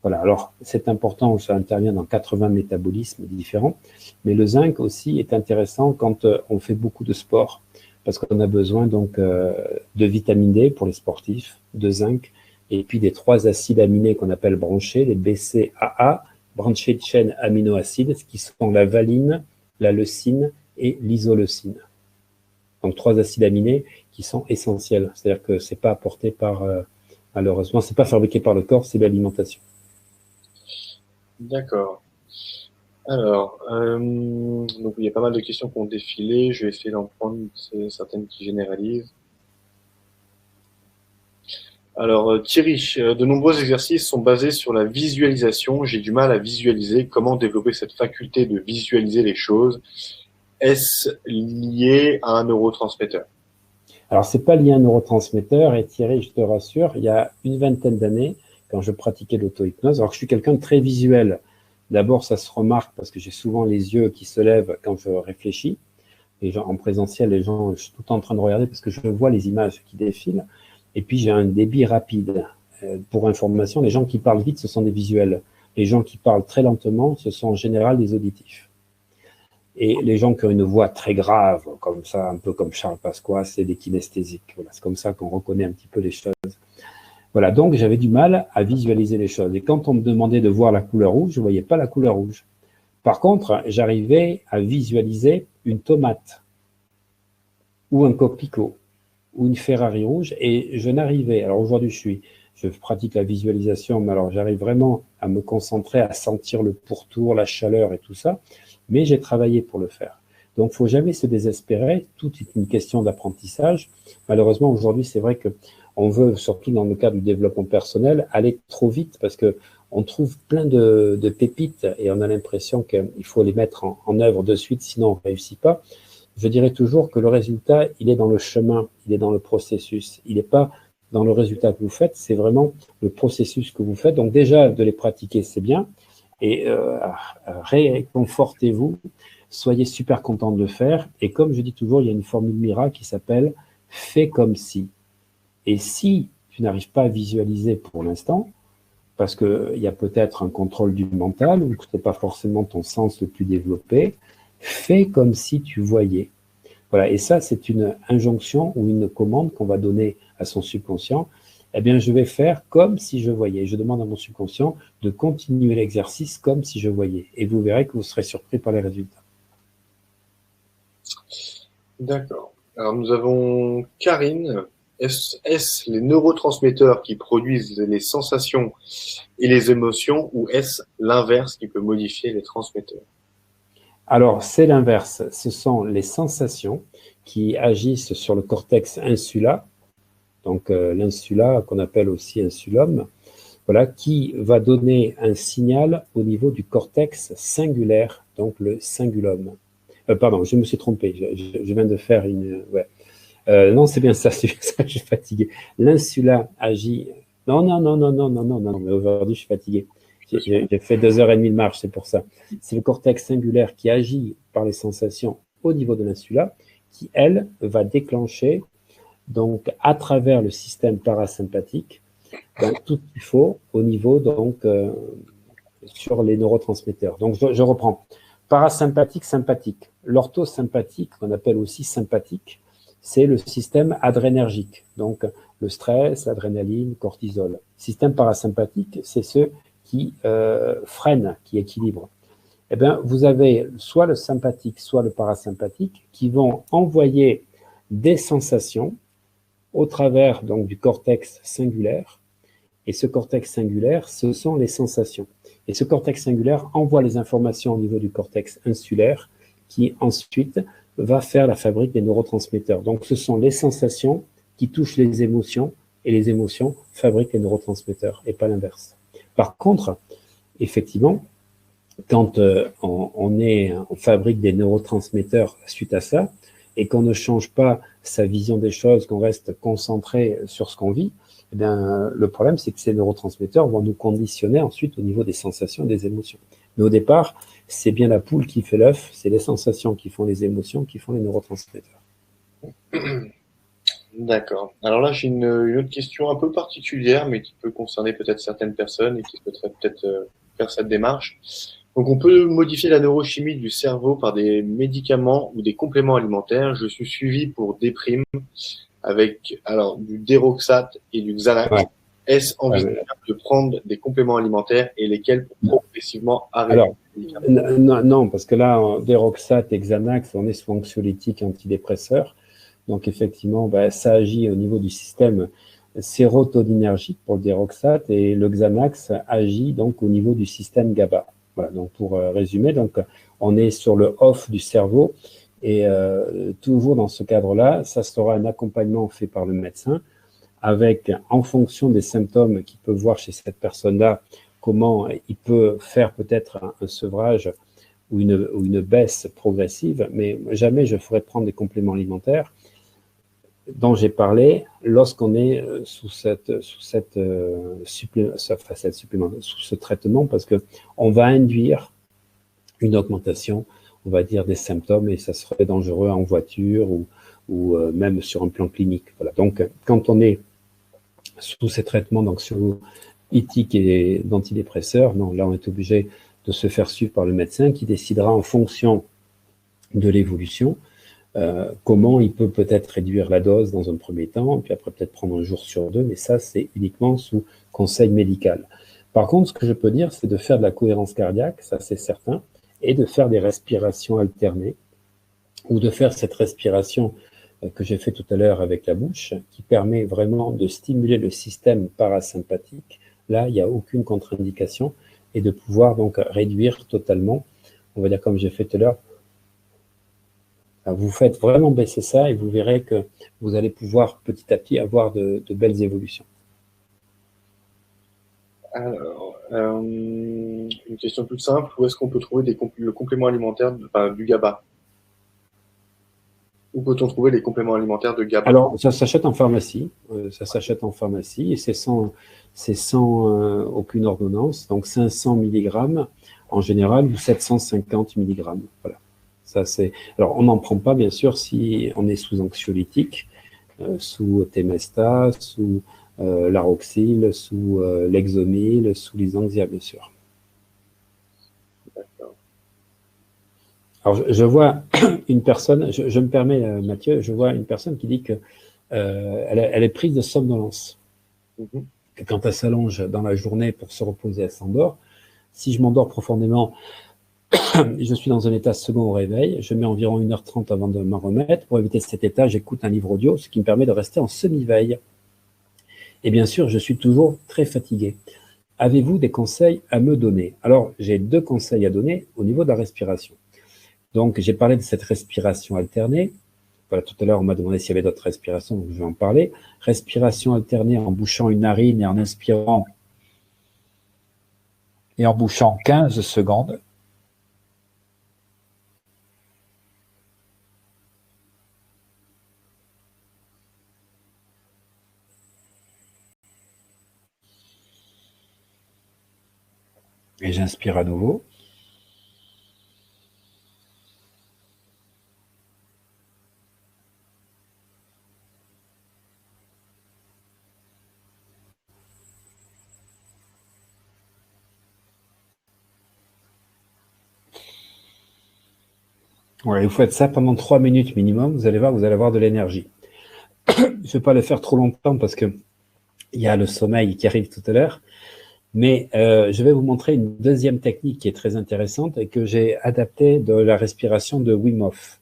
Voilà, alors c'est important, ça intervient dans 80 métabolismes différents, mais le zinc aussi est intéressant quand on fait beaucoup de sport, parce qu'on a besoin donc de vitamine D pour les sportifs, de zinc, et puis des 3 acides aminés qu'on appelle branchés, les BCAA, branchés de chaîne aminoacides, qui sont la valine, la leucine et l'isoleucine. Donc 3 acides aminés qui sont essentiels, c'est-à-dire que c'est pas apporté par, malheureusement, c'est pas fabriqué par le corps, c'est l'alimentation. D'accord. Alors, donc il y a pas mal de questions qui ont défilé. Je vais essayer d'en prendre certaines qui généralisent. Alors, Thierry, de nombreux exercices sont basés sur la visualisation. J'ai du mal à visualiser. Comment développer cette faculté de visualiser les choses? Est-ce lié à un neurotransmetteur? Alors, c'est pas lié à un neurotransmetteur, et Thierry, je te rassure, il y a une vingtaine d'années, quand je pratiquais l'auto-hypnose, alors que je suis quelqu'un de très visuel. D'abord, ça se remarque parce que j'ai souvent les yeux qui se lèvent quand je réfléchis. Les gens, en présentiel, les gens, je suis tout le temps en train de regarder parce que je vois les images qui défilent. Et puis, j'ai un débit rapide. Pour information, les gens qui parlent vite, ce sont des visuels. Les gens qui parlent très lentement, ce sont en général des auditifs. Et les gens qui ont une voix très grave, comme ça, un peu comme Charles Pasqua, c'est des kinesthésiques. Voilà, c'est comme ça qu'on reconnaît un petit peu les choses. Voilà, donc j'avais du mal à visualiser les choses. Et quand on me demandait de voir la couleur rouge, je ne voyais pas la couleur rouge. Par contre, j'arrivais à visualiser une tomate ou un coquelicot ou une Ferrari rouge, et je n'arrivais, alors aujourd'hui je pratique la visualisation, mais alors j'arrive vraiment à me concentrer, à sentir le pourtour, la chaleur et tout ça, mais j'ai travaillé pour le faire. Donc, il ne faut jamais se désespérer, tout est une question d'apprentissage. Malheureusement, aujourd'hui, c'est vrai que on veut, surtout dans le cadre du développement personnel, aller trop vite parce que on trouve plein de pépites et on a l'impression qu'il faut les mettre en œuvre de suite, sinon on ne réussit pas. Je dirais toujours que le résultat, il est dans le chemin, il est dans le processus. Il n'est pas dans le résultat que vous faites, c'est vraiment le processus que vous faites. Donc déjà, de les pratiquer, c'est bien. Et réconfortez-vous, soyez super content de le faire. Et comme je dis toujours, il y a une formule miracle qui s'appelle « fais comme si ». Et si tu n'arrives pas à visualiser pour l'instant, parce qu'il y a peut-être un contrôle du mental ou que ce n'est pas forcément ton sens le plus développé, fais comme si tu voyais. Voilà, et ça, c'est une injonction ou une commande qu'on va donner à son subconscient. Eh bien, je vais faire comme si je voyais. Je demande à mon subconscient de continuer l'exercice comme si je voyais. Et vous verrez que vous serez surpris par les résultats. D'accord. Alors, nous avons Karine. Est-ce les neurotransmetteurs qui produisent les sensations et les émotions, ou est-ce l'inverse qui peut modifier les transmetteurs? Alors, c'est l'inverse. Ce sont les sensations qui agissent sur le cortex insula, donc l'insula qu'on appelle aussi insulum, voilà, qui va donner un signal au niveau du cortex singulaire, donc le cingulum. Pardon, je me suis trompé, je viens de faire une... Ouais. Non, c'est bien ça, je suis fatigué. L'insula agit... Non, mais aujourd'hui, je suis fatigué. J'ai fait 2h30 de marche, c'est pour ça. C'est le cortex singulaire qui agit par les sensations au niveau de l'insula, qui, elle, va déclencher, donc, à travers le système parasympathique, tout ce qu'il faut au niveau, donc, sur les neurotransmetteurs. Donc, je reprends. Parasympathique, sympathique. L'orthosympathique, qu'on appelle aussi sympathique, c'est le système adrénergique. Donc, le stress, l'adrénaline, cortisol. Système parasympathique, c'est ceux qui freinent, qui équilibrent. Eh bien, vous avez soit le sympathique, soit le parasympathique qui vont envoyer des sensations au travers donc du cortex singulaire. Et ce cortex singulaire, ce sont les sensations. Et ce cortex singulaire envoie les informations au niveau du cortex insulaire qui ensuite va faire la fabrique des neurotransmetteurs. Donc ce sont les sensations qui touchent les émotions et les émotions fabriquent les neurotransmetteurs et pas l'inverse. Par contre, effectivement, quand on fabrique des neurotransmetteurs suite à ça et qu'on ne change pas sa vision des choses, qu'on reste concentré sur ce qu'on vit, le problème, c'est que ces neurotransmetteurs vont nous conditionner ensuite au niveau des sensations et des émotions. Mais au départ, c'est bien la poule qui fait l'œuf, c'est les sensations qui font les émotions, qui font les neurotransmetteurs. D'accord. Alors là, j'ai une autre question un peu particulière, mais qui peut concerner peut-être certaines personnes et qui souhaiteraient peut-être faire cette démarche. Donc, on peut modifier la neurochimie du cerveau par des médicaments ou des compléments alimentaires. Je suis suivi pour déprime avec alors du Deroxate et du Xanax. Ouais. Est-ce envisageable de prendre des compléments alimentaires et lesquels pour progressivement arrêter Alors, les médicaments? non, parce que là, Deroxate et Xanax, on est sous anxiolytique antidépresseur. Donc, effectivement, ça agit au niveau du système sérotoninergique pour le Deroxate et le Xanax agit donc au niveau du système GABA. Voilà, donc pour résumer, donc on est sur le off du cerveau et toujours dans ce cadre-là, ça sera un accompagnement fait par le médecin avec, en fonction des symptômes qu'il peut voir chez cette personne-là, comment il peut faire peut-être un sevrage ou une baisse progressive, mais jamais je ferai prendre des compléments alimentaires dont j'ai parlé lorsqu'on est sous ce traitement, parce que on va induire une augmentation, on va dire, des symptômes, et ça serait dangereux en voiture ou même sur un plan clinique. Voilà. Donc, quand on est sous ces traitements d'anxiolytiques et d'antidépresseurs, non, là, on est obligé de se faire suivre par le médecin qui décidera en fonction de l'évolution comment il peut peut-être réduire la dose dans un premier temps, puis après peut-être prendre un jour sur deux, mais ça, c'est uniquement sous conseil médical. Par contre, ce que je peux dire, c'est de faire de la cohérence cardiaque, ça c'est certain, et de faire des respirations alternées, ou de faire cette respiration que j'ai fait tout à l'heure avec la bouche, qui permet vraiment de stimuler le système parasympathique. Là, il n'y a aucune contre-indication, et de pouvoir donc réduire totalement, on va dire comme j'ai fait tout à l'heure, vous faites vraiment baisser ça et vous verrez que vous allez pouvoir petit à petit avoir de belles évolutions. Alors, une question toute simple, où est-ce qu'on peut trouver le complément alimentaire du GABA? Où peut-on trouver les compléments alimentaires de GABA? Alors, ça s'achète en pharmacie, et c'est sans aucune ordonnance, donc 500 mg en général ou 750 mg. Voilà. Ça, alors, on n'en prend pas, bien sûr, si on est sous anxiolytique, sous Temesta, sous Laroxyl, sous Lexomil, sous Lysanxia, bien sûr. D'accord. Alors, je vois une personne, je me permets, Mathieu, je vois une personne qui dit que elle est prise de somnolence. Que quand elle s'allonge dans la journée pour se reposer, elle s'endort. Si je m'endors profondément, je suis dans un état second au réveil, je mets environ 1h30 avant de m'en remettre. Pour éviter cet état, j'écoute un livre audio, ce qui me permet de rester en semi-veille. Et bien sûr, je suis toujours très fatigué. Avez-vous des conseils à me donner? Alors, j'ai 2 conseils à donner au niveau de la respiration. Donc, j'ai parlé de cette respiration alternée. Voilà, tout à l'heure, on m'a demandé s'il y avait d'autres respirations, donc je vais en parler. Respiration alternée en bouchant une narine et en inspirant et en bouchant 15 secondes. Et j'inspire à nouveau. Ouais, vous faites ça pendant 3 minutes minimum, vous allez voir, vous allez avoir de l'énergie. Je ne vais pas le faire trop longtemps parce que il y a le sommeil qui arrive tout à l'heure. Mais je vais vous montrer une deuxième technique qui est très intéressante et que j'ai adaptée de la respiration de Wim Hof.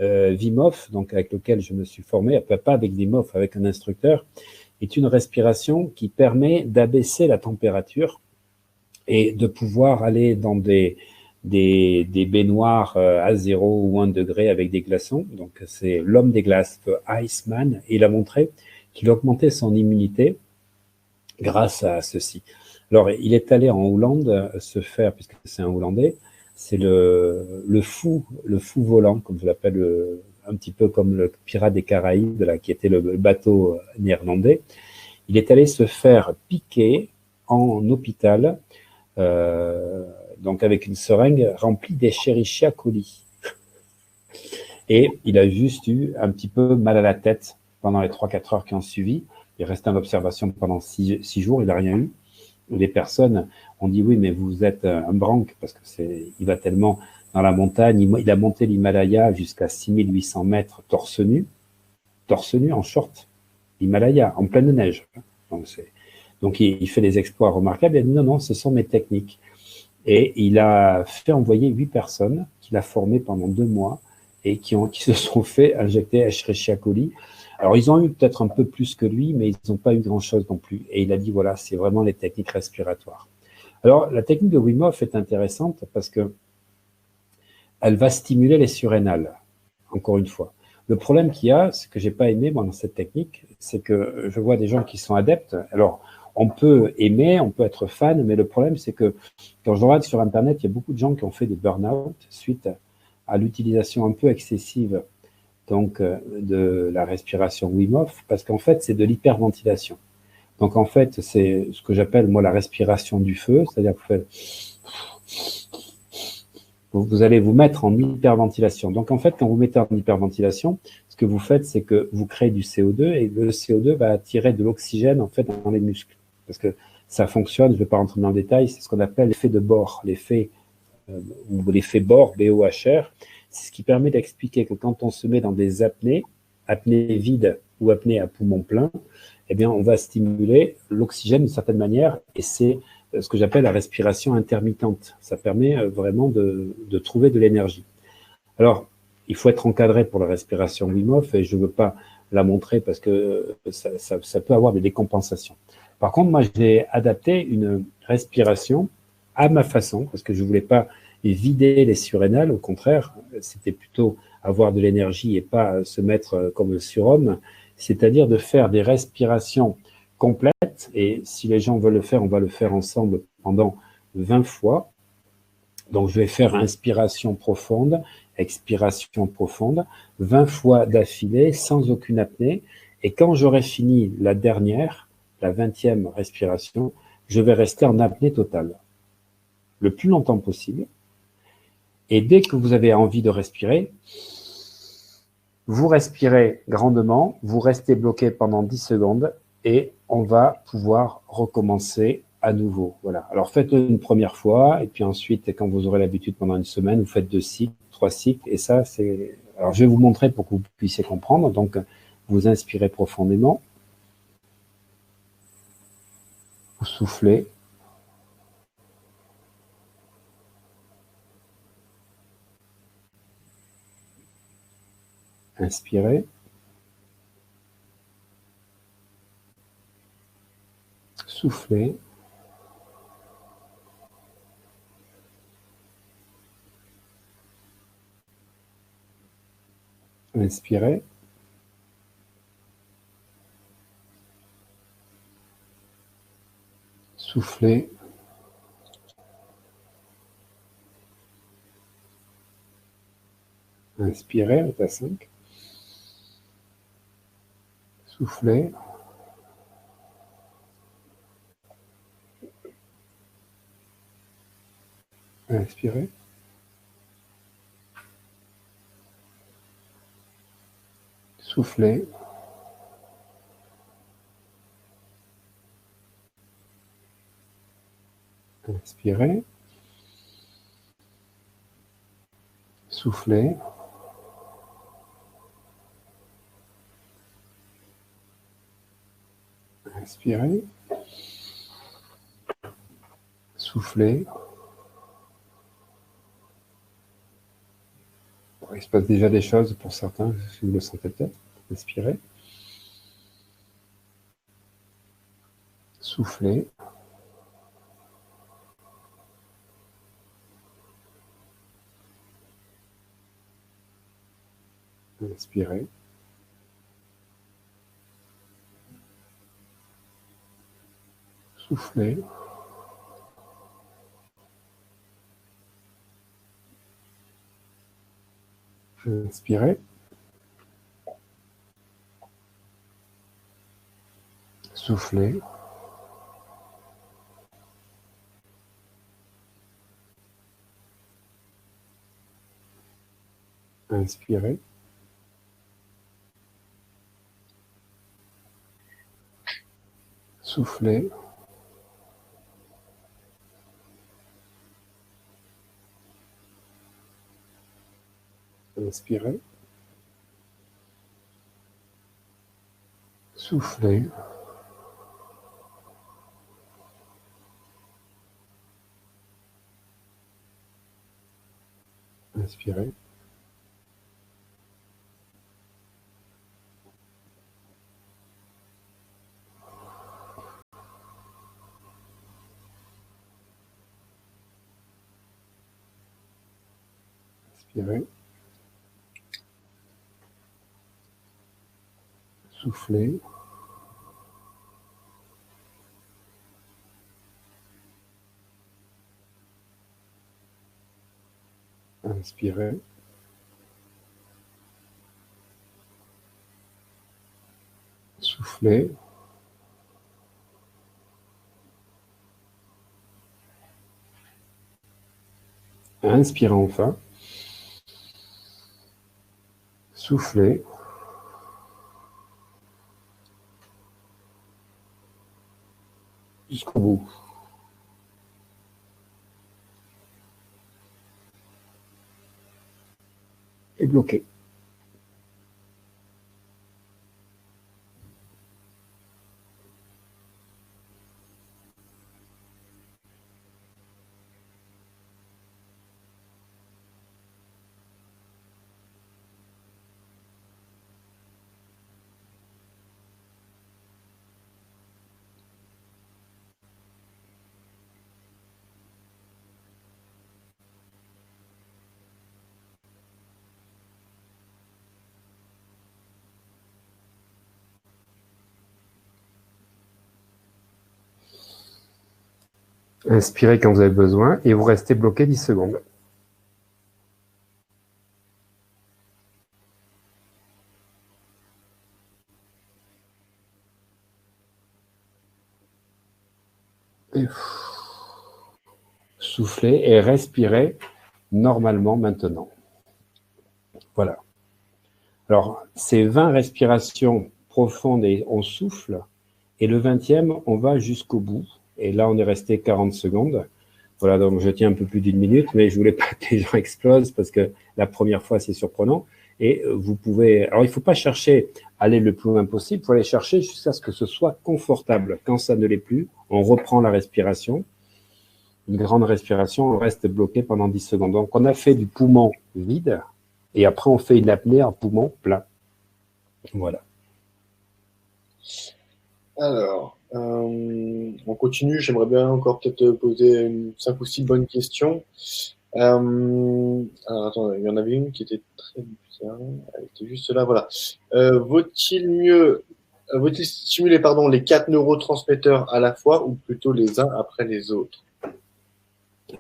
Wim Hof, donc avec lequel je me suis formé, pas avec Wim Hof, avec un instructeur, est une respiration qui permet d'abaisser la température et de pouvoir aller dans des baignoires à 0 ou 1 degré avec des glaçons. Donc c'est l'homme des glaces, The Iceman, et il a montré qu'il augmentait son immunité grâce à ceci. Alors, il est allé en Hollande se faire, puisque c'est un Hollandais, c'est le fou volant, comme je l'appelle, un petit peu comme le pirate des Caraïbes, là, qui était le bateau néerlandais. Il est allé se faire piquer en hôpital donc avec une seringue remplie d'Escherichia coli. Et il a juste eu un petit peu mal à la tête pendant les 3-4 heures qui ont suivi. Il est resté en observation pendant 6 jours, il n'a rien eu. Les personnes ont dit oui, mais vous êtes un branque, parce que il va tellement dans la montagne. Il a monté l'Himalaya jusqu'à 6800 mètres torse nu en short. L'Himalaya, en pleine neige. Donc il fait des exploits remarquables. Il a dit non, ce sont mes techniques. Et il a fait envoyer 8 personnes qu'il a formées pendant 2 mois et qui se sont fait injecter Escherichia coli. Alors, ils ont eu peut-être un peu plus que lui, mais ils n'ont pas eu grand-chose non plus. Et il a dit, voilà, c'est vraiment les techniques respiratoires. Alors, la technique de Wim Hof est intéressante parce que elle va stimuler les surrénales, encore une fois. Le problème qu'il y a, ce que j'ai pas aimé moi, dans cette technique, c'est que je vois des gens qui sont adeptes. Alors, on peut aimer, on peut être fan, mais le problème, c'est que quand je regarde sur Internet, il y a beaucoup de gens qui ont fait des burn-out suite à l'utilisation un peu excessive donc de la respiration Wim Hof, parce qu'en fait, c'est de l'hyperventilation. Donc, en fait, c'est ce que j'appelle, moi, la respiration du feu, c'est-à-dire que vous allez vous mettre en hyperventilation. Donc, en fait, quand vous mettez en hyperventilation, ce que vous faites, c'est que vous créez du CO2 et le CO2 va attirer de l'oxygène, en fait, dans les muscles. Parce que ça fonctionne, je ne vais pas rentrer dans le détail, c'est ce qu'on appelle l'effet de Bohr, ou l'effet Bohr, B-O-H-R. C'est ce qui permet d'expliquer que quand on se met dans des apnées vides ou apnées à poumon plein, eh bien, on va stimuler l'oxygène d'une certaine manière et c'est ce que j'appelle la respiration intermittente. Ça permet vraiment de trouver de l'énergie. Alors, il faut être encadré pour la respiration Wim Hof et je ne veux pas la montrer parce que ça peut avoir des décompensations. Par contre, moi, j'ai adapté une respiration à ma façon parce que je ne voulais pas vider les surrénales. Au contraire, c'était plutôt avoir de l'énergie et pas se mettre comme le surhomme, c'est-à-dire de faire des respirations complètes. Et si les gens veulent le faire, on va le faire ensemble pendant 20 fois. Donc, je vais faire inspiration profonde, expiration profonde, 20 fois d'affilée, sans aucune apnée. Et quand j'aurai fini la dernière, la 20e respiration, je vais rester en apnée totale, le plus longtemps possible. Et dès que vous avez envie de respirer, vous respirez grandement, vous restez bloqué pendant 10 secondes et on va pouvoir recommencer à nouveau. Voilà. Alors faites-le une première fois et puis ensuite, quand vous aurez l'habitude pendant une semaine, vous faites 2 cycles, 3 cycles et ça, c'est... Alors je vais vous montrer pour que vous puissiez comprendre. Donc, vous inspirez profondément, vous soufflez. Inspirez. Soufflez. Inspirez. Soufflez. Inspirez, état 5. Soufflez. Inspirez. Soufflez. Inspirez. Soufflez. Inspirez. Soufflez. Bon, il se passe déjà des choses pour certains, si vous le sentez peut-être. Inspirez. Soufflez. Inspirez. Soufflez. Inspirez. Soufflez. Inspirez. Soufflez. Inspirez. Soufflez. Inspirez. Inspirez. Soufflez. Inspirez. Soufflez. Inspirez enfin. Soufflez. Jusqu'au bout. Et bloquez. Inspirez quand vous avez besoin et vous restez bloqué 10 secondes. Et soufflez et respirez normalement maintenant. Voilà. Alors, c'est 20 respirations profondes et on souffle. Et le 20e, on va jusqu'au bout. Et là, on est resté 40 secondes. Voilà, donc je tiens un peu plus d'une minute, mais je voulais pas que les gens explosent parce que la première fois, c'est surprenant. Et vous pouvez... Alors, il faut pas chercher à aller le plus loin possible. Il faut aller chercher jusqu'à ce que ce soit confortable. Quand ça ne l'est plus, on reprend la respiration. Une grande respiration, on reste bloqué pendant 10 secondes. Donc, on a fait du poumon vide et après, on fait une apnée en poumon plein. Voilà. Alors, on continue. J'aimerais bien encore peut-être poser 5 ou 6 bonnes questions. Alors, attends, il y en avait une qui était très bien. Elle était juste là, voilà. Vaut-il stimuler, pardon, les 4 neurotransmetteurs à la fois ou plutôt les uns après les autres?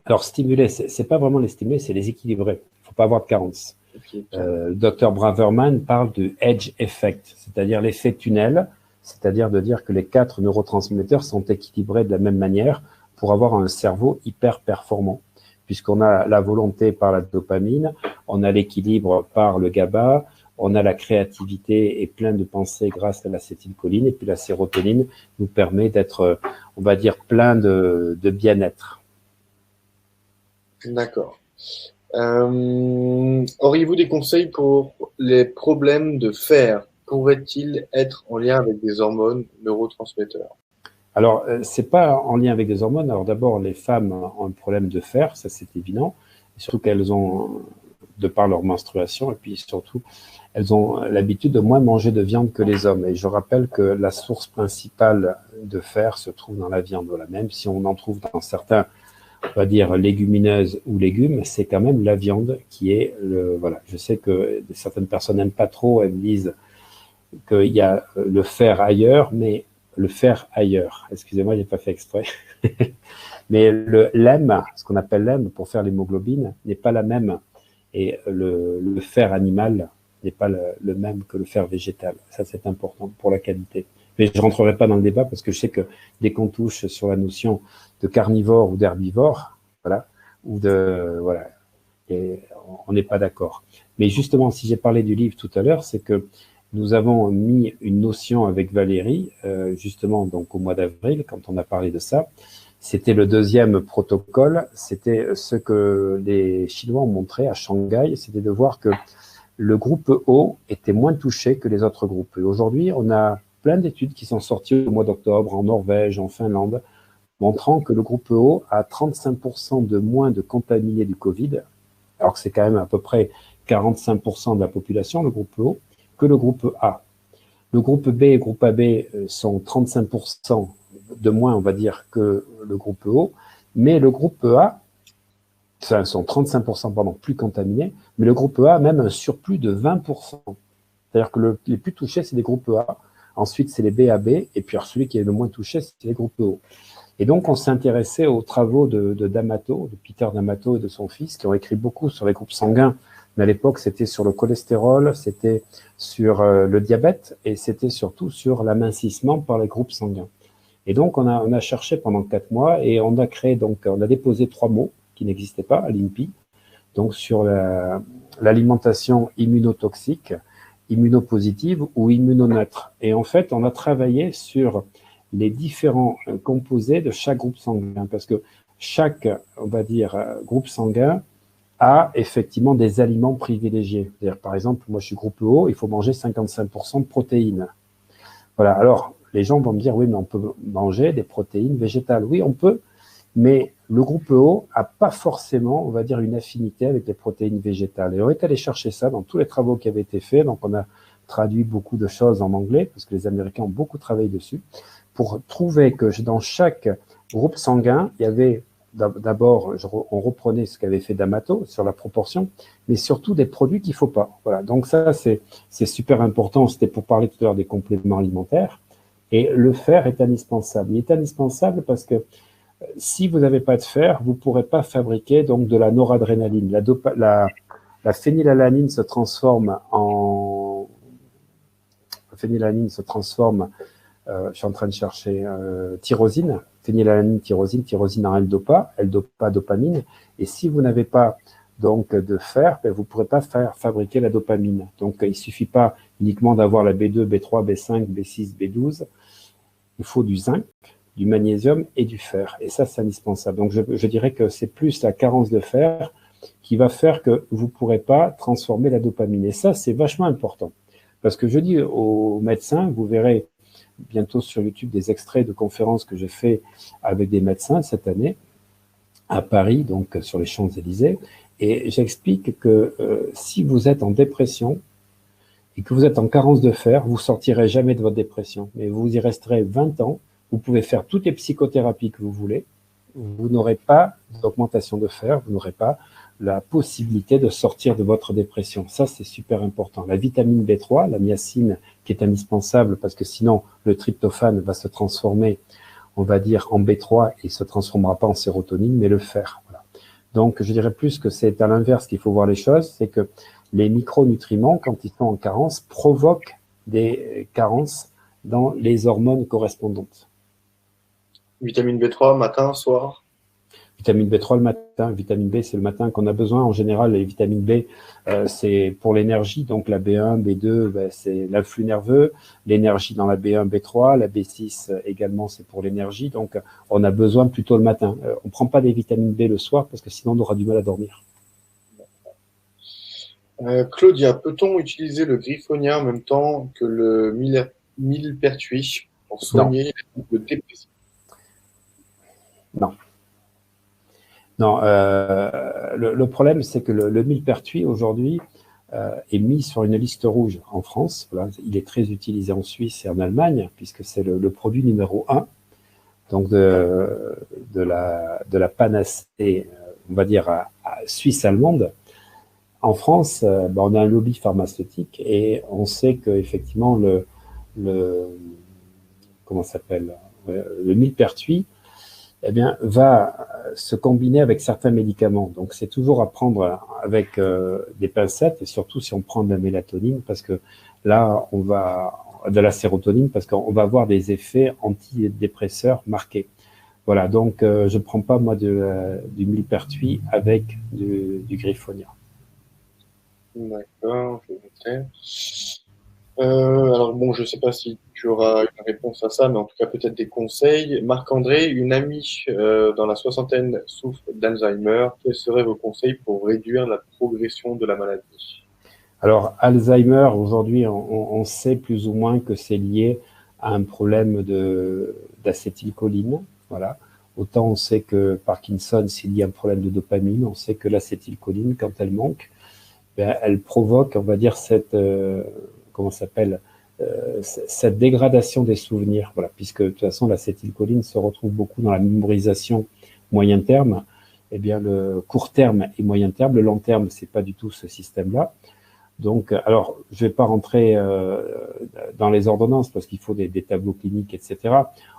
Alors, stimuler, c'est pas vraiment les stimuler, c'est les équilibrer. Il faut pas avoir de carence. Okay. Dr. Braverman parle du edge effect, c'est-à-dire l'effet tunnel, c'est-à-dire de dire que les 4 neurotransmetteurs sont équilibrés de la même manière pour avoir un cerveau hyper performant, puisqu'on a la volonté par la dopamine, on a l'équilibre par le GABA, on a la créativité et plein de pensées grâce à l'acétylcholine, et puis la sérotonine nous permet d'être, on va dire, plein de bien-être. D'accord. Auriez-vous des conseils pour les problèmes de fer? Pourraient-ils être en lien avec des hormones neurotransmetteurs? Alors, c'est pas en lien avec des hormones. Alors d'abord, les femmes ont un problème de fer, ça c'est évident, et surtout qu'elles ont, de par leur menstruation, et puis surtout, elles ont l'habitude de moins manger de viande que les hommes. Et je rappelle que la source principale de fer se trouve dans la viande. Voilà. Même si on en trouve dans certains, on va dire, légumineuses ou légumes, c'est quand même la viande qui est le... Voilà. Je sais que certaines personnes n'aiment pas trop, elles me disent qu'il y a le fer ailleurs, mais le fer ailleurs. Excusez-moi, j'ai pas fait exprès. Mais l'hème, ce qu'on appelle l'hème pour faire l'hémoglobine, n'est pas la même. Et le fer animal n'est pas le même que le fer végétal. Ça, c'est important pour la qualité. Mais je rentrerai pas dans le débat parce que je sais que dès qu'on touche sur la notion de carnivore ou d'herbivore, voilà, ou de, voilà, et on n'est pas d'accord. Mais justement, si j'ai parlé du livre tout à l'heure, c'est que nous avons mis une notion avec Valérie, justement, donc au mois d'avril, quand on a parlé de ça. C'était le deuxième protocole. C'était ce que les Chinois ont montré à Shanghai, c'était de voir que le groupe O était moins touché que les autres groupes. Et aujourd'hui, on a plein d'études qui sont sorties au mois d'octobre en Norvège, en Finlande, montrant que le groupe O a 35% de moins de contaminés du Covid, alors que c'est quand même à peu près 45% de la population, le groupe O, que le groupe A. Le groupe B et le groupe AB sont 35% de moins, on va dire, que le groupe O, mais le groupe A, enfin, sont 35%, pardon, plus contaminés, mais le groupe A a même un surplus de 20%. C'est-à-dire que les plus touchés, c'est les groupes A, ensuite c'est les BAB, et puis alors, celui qui est le moins touché, c'est les groupes O. Et donc, on s'est intéressé aux travaux de D'Amato, de Peter D'Amato et de son fils, qui ont écrit beaucoup sur les groupes sanguins. Mais à l'époque, c'était sur le cholestérol, c'était sur le diabète, et c'était surtout sur l'amincissement par les groupes sanguins. Et donc, on a cherché pendant 4 mois, et on a déposé 3 mots qui n'existaient pas à l'INPI, donc sur l'alimentation immunotoxique, immunopositive ou immunoneutre. Et en fait, on a travaillé sur les différents composés de chaque groupe sanguin, parce que chaque, on va dire, groupe sanguin a effectivement des aliments privilégiés. C'est-à-dire, par exemple, moi je suis groupe O, il faut manger 55% de protéines. Voilà, alors les gens vont me dire, oui, mais on peut manger des protéines végétales. Oui, on peut, mais le groupe O n'a pas forcément, on va dire, une affinité avec les protéines végétales. Et on est allé chercher ça dans tous les travaux qui avaient été faits, donc on a traduit beaucoup de choses en anglais, parce que les Américains ont beaucoup travaillé dessus, pour trouver que dans chaque groupe sanguin, il y avait d'abord, on reprenait ce qu'avait fait D'Amato sur la proportion, mais surtout des produits qu'il ne faut pas. Voilà, donc ça, c'est super important. C'était pour parler tout à l'heure des compléments alimentaires. Et le fer est indispensable. Il est indispensable parce que si vous n'avez pas de fer, vous ne pourrez pas fabriquer donc de la noradrénaline. La phénylalanine se transforme en... La phénylalanine se transforme je suis en train de chercher tyrosine, phénylalanine, tyrosine en L-dopa, L-dopa, dopamine. Et si vous n'avez pas donc de fer, ben, vous ne pourrez pas fabriquer la dopamine. Donc il ne suffit pas uniquement d'avoir la B2, B3, B5, B6, B12. Il faut du zinc, du magnésium et du fer. Et ça, c'est indispensable. Donc je dirais que c'est plus la carence de fer qui va faire que vous ne pourrez pas transformer la dopamine. Et ça, c'est vachement important. Parce que je dis aux médecins, vous verrez bientôt sur YouTube des extraits de conférences que j'ai fait avec des médecins cette année à Paris, donc sur les Champs-Élysées, et j'explique que si vous êtes en dépression et que vous êtes en carence de fer, vous sortirez jamais de votre dépression, mais vous y resterez 20 ans, vous pouvez faire toutes les psychothérapies que vous voulez, vous n'aurez pas d'augmentation de fer, vous n'aurez pas la possibilité de sortir de votre dépression. Ça, c'est super important. La vitamine B3, la niacine, qui est indispensable parce que sinon, le tryptophane va se transformer, on va dire, en B3 et ne se transformera pas en sérotonine, mais le fer. Voilà. Donc, je dirais plus que c'est à l'inverse qu'il faut voir les choses, c'est que les micronutriments, quand ils sont en carence, provoquent des carences dans les hormones correspondantes. Vitamine B3, matin, soir? Vitamine B3 le matin, vitamine B c'est le matin qu'on a besoin. En général, les vitamines B, c'est pour l'énergie. Donc la B1, B2, ben, c'est l'influx nerveux. L'énergie dans la B1, B3, la B6 également, c'est pour l'énergie. Donc on a besoin plutôt le matin. On ne prend pas des vitamines B le soir parce que sinon on aura du mal à dormir. Claudia, peut-on utiliser le griffonia en même temps que le millepertuis pour soigner le dépression? Non. Non, le problème, c'est que le millepertuis, aujourd'hui, est mis sur une liste rouge en France. Voilà, il est très utilisé en Suisse et en Allemagne, puisque c'est le produit numéro 1 donc de la panacée, on va dire, suisse-allemande. En France, on a un lobby pharmaceutique et on sait qu'effectivement, comment ça s'appelle, le millepertuis, eh bien, va se combiner avec certains médicaments. Donc, c'est toujours à prendre avec des pincettes, et surtout si on prend de la mélatonine, parce que là, on va de la sérotonine, parce qu'on va avoir des effets antidépresseurs marqués. Voilà, donc je ne prends pas moi du millepertuis avec du griffonia. D'accord, je vais noter. Alors bon, je sais pas si tu auras une réponse à ça, mais en tout cas peut-être des conseils. Marc-André, une amie dans la soixantaine souffre d'Alzheimer. Quels seraient vos conseils pour réduire la progression de la maladie? Alors, Alzheimer, aujourd'hui, on sait plus ou moins que c'est lié à un problème d'acétylcholine. Voilà. Autant on sait que Parkinson, c'est lié à un problème de dopamine. On sait que l'acétylcholine, quand elle manque, ben, elle provoque, on va dire, comment ça s'appelle, cette dégradation des souvenirs. Voilà, puisque de toute façon, l'acétylcholine se retrouve beaucoup dans la mémorisation moyen terme. Eh bien, le court terme et moyen terme, le long terme, c'est pas du tout ce système-là. Donc, alors, je vais pas rentrer dans les ordonnances parce qu'il faut des tableaux cliniques, etc.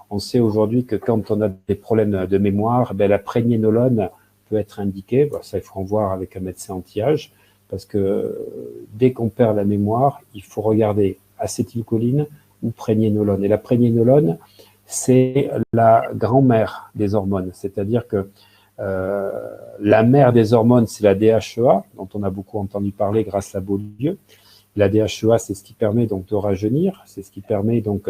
On sait aujourd'hui que quand on a des problèmes de mémoire, ben, la prégnénolone peut être indiquée. Bon, ça, il faut en voir avec un médecin anti-âge parce que dès qu'on perd la mémoire, il faut regarder acétylcholine ou prégnénolone. Et la prégnénolone, c'est la grand-mère des hormones, c'est-à-dire que la mère des hormones, c'est la DHEA, dont on a beaucoup entendu parler grâce à Beaulieu. La DHEA, c'est ce qui permet donc de rajeunir, c'est ce qui permet donc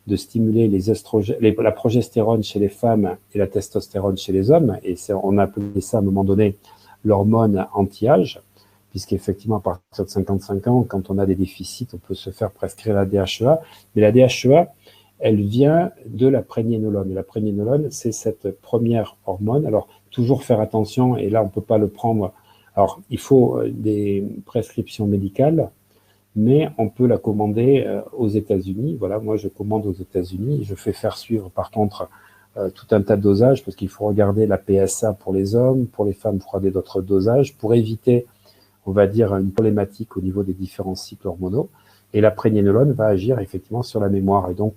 de stimuler la progestérone chez les femmes et la testostérone chez les hommes. Et on a appelé ça à un moment donné l'hormone anti-âge, puisqu'effectivement, à partir de 55 ans, quand on a des déficits, on peut se faire prescrire la DHEA. Mais la DHEA, elle vient de la prégnénolone. Et la prégnénolone, c'est cette première hormone. Alors, toujours faire attention, et là, on ne peut pas le prendre. Alors, il faut des prescriptions médicales, mais on peut la commander aux États-Unis. Voilà, moi, je commande aux États-Unis. Je fais faire suivre, par contre, tout un tas de dosages, parce qu'il faut regarder la PSA pour les hommes, pour les femmes, il faut regarder d'autres dosages, pour éviter, on va dire, une problématique au niveau des différents cycles hormonaux. Et la prégnénolone va agir effectivement sur la mémoire. Et donc,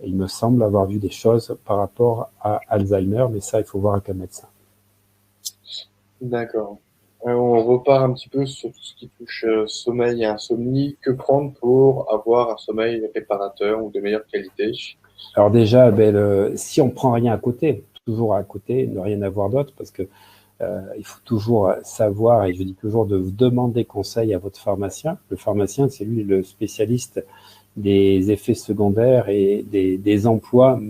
il me semble avoir vu des choses par rapport à Alzheimer, mais ça, il faut voir avec un médecin. D'accord. On repart un petit peu sur tout ce qui touche sommeil et insomnie. Que prendre pour avoir un sommeil réparateur ou de meilleure qualité? Alors déjà, ben, si on prend rien à côté, toujours à côté, ne rien avoir d'autre, parce que il faut toujours savoir, et je dis toujours de demander conseil à votre pharmacien. Le pharmacien, c'est lui le spécialiste des effets secondaires et des emplois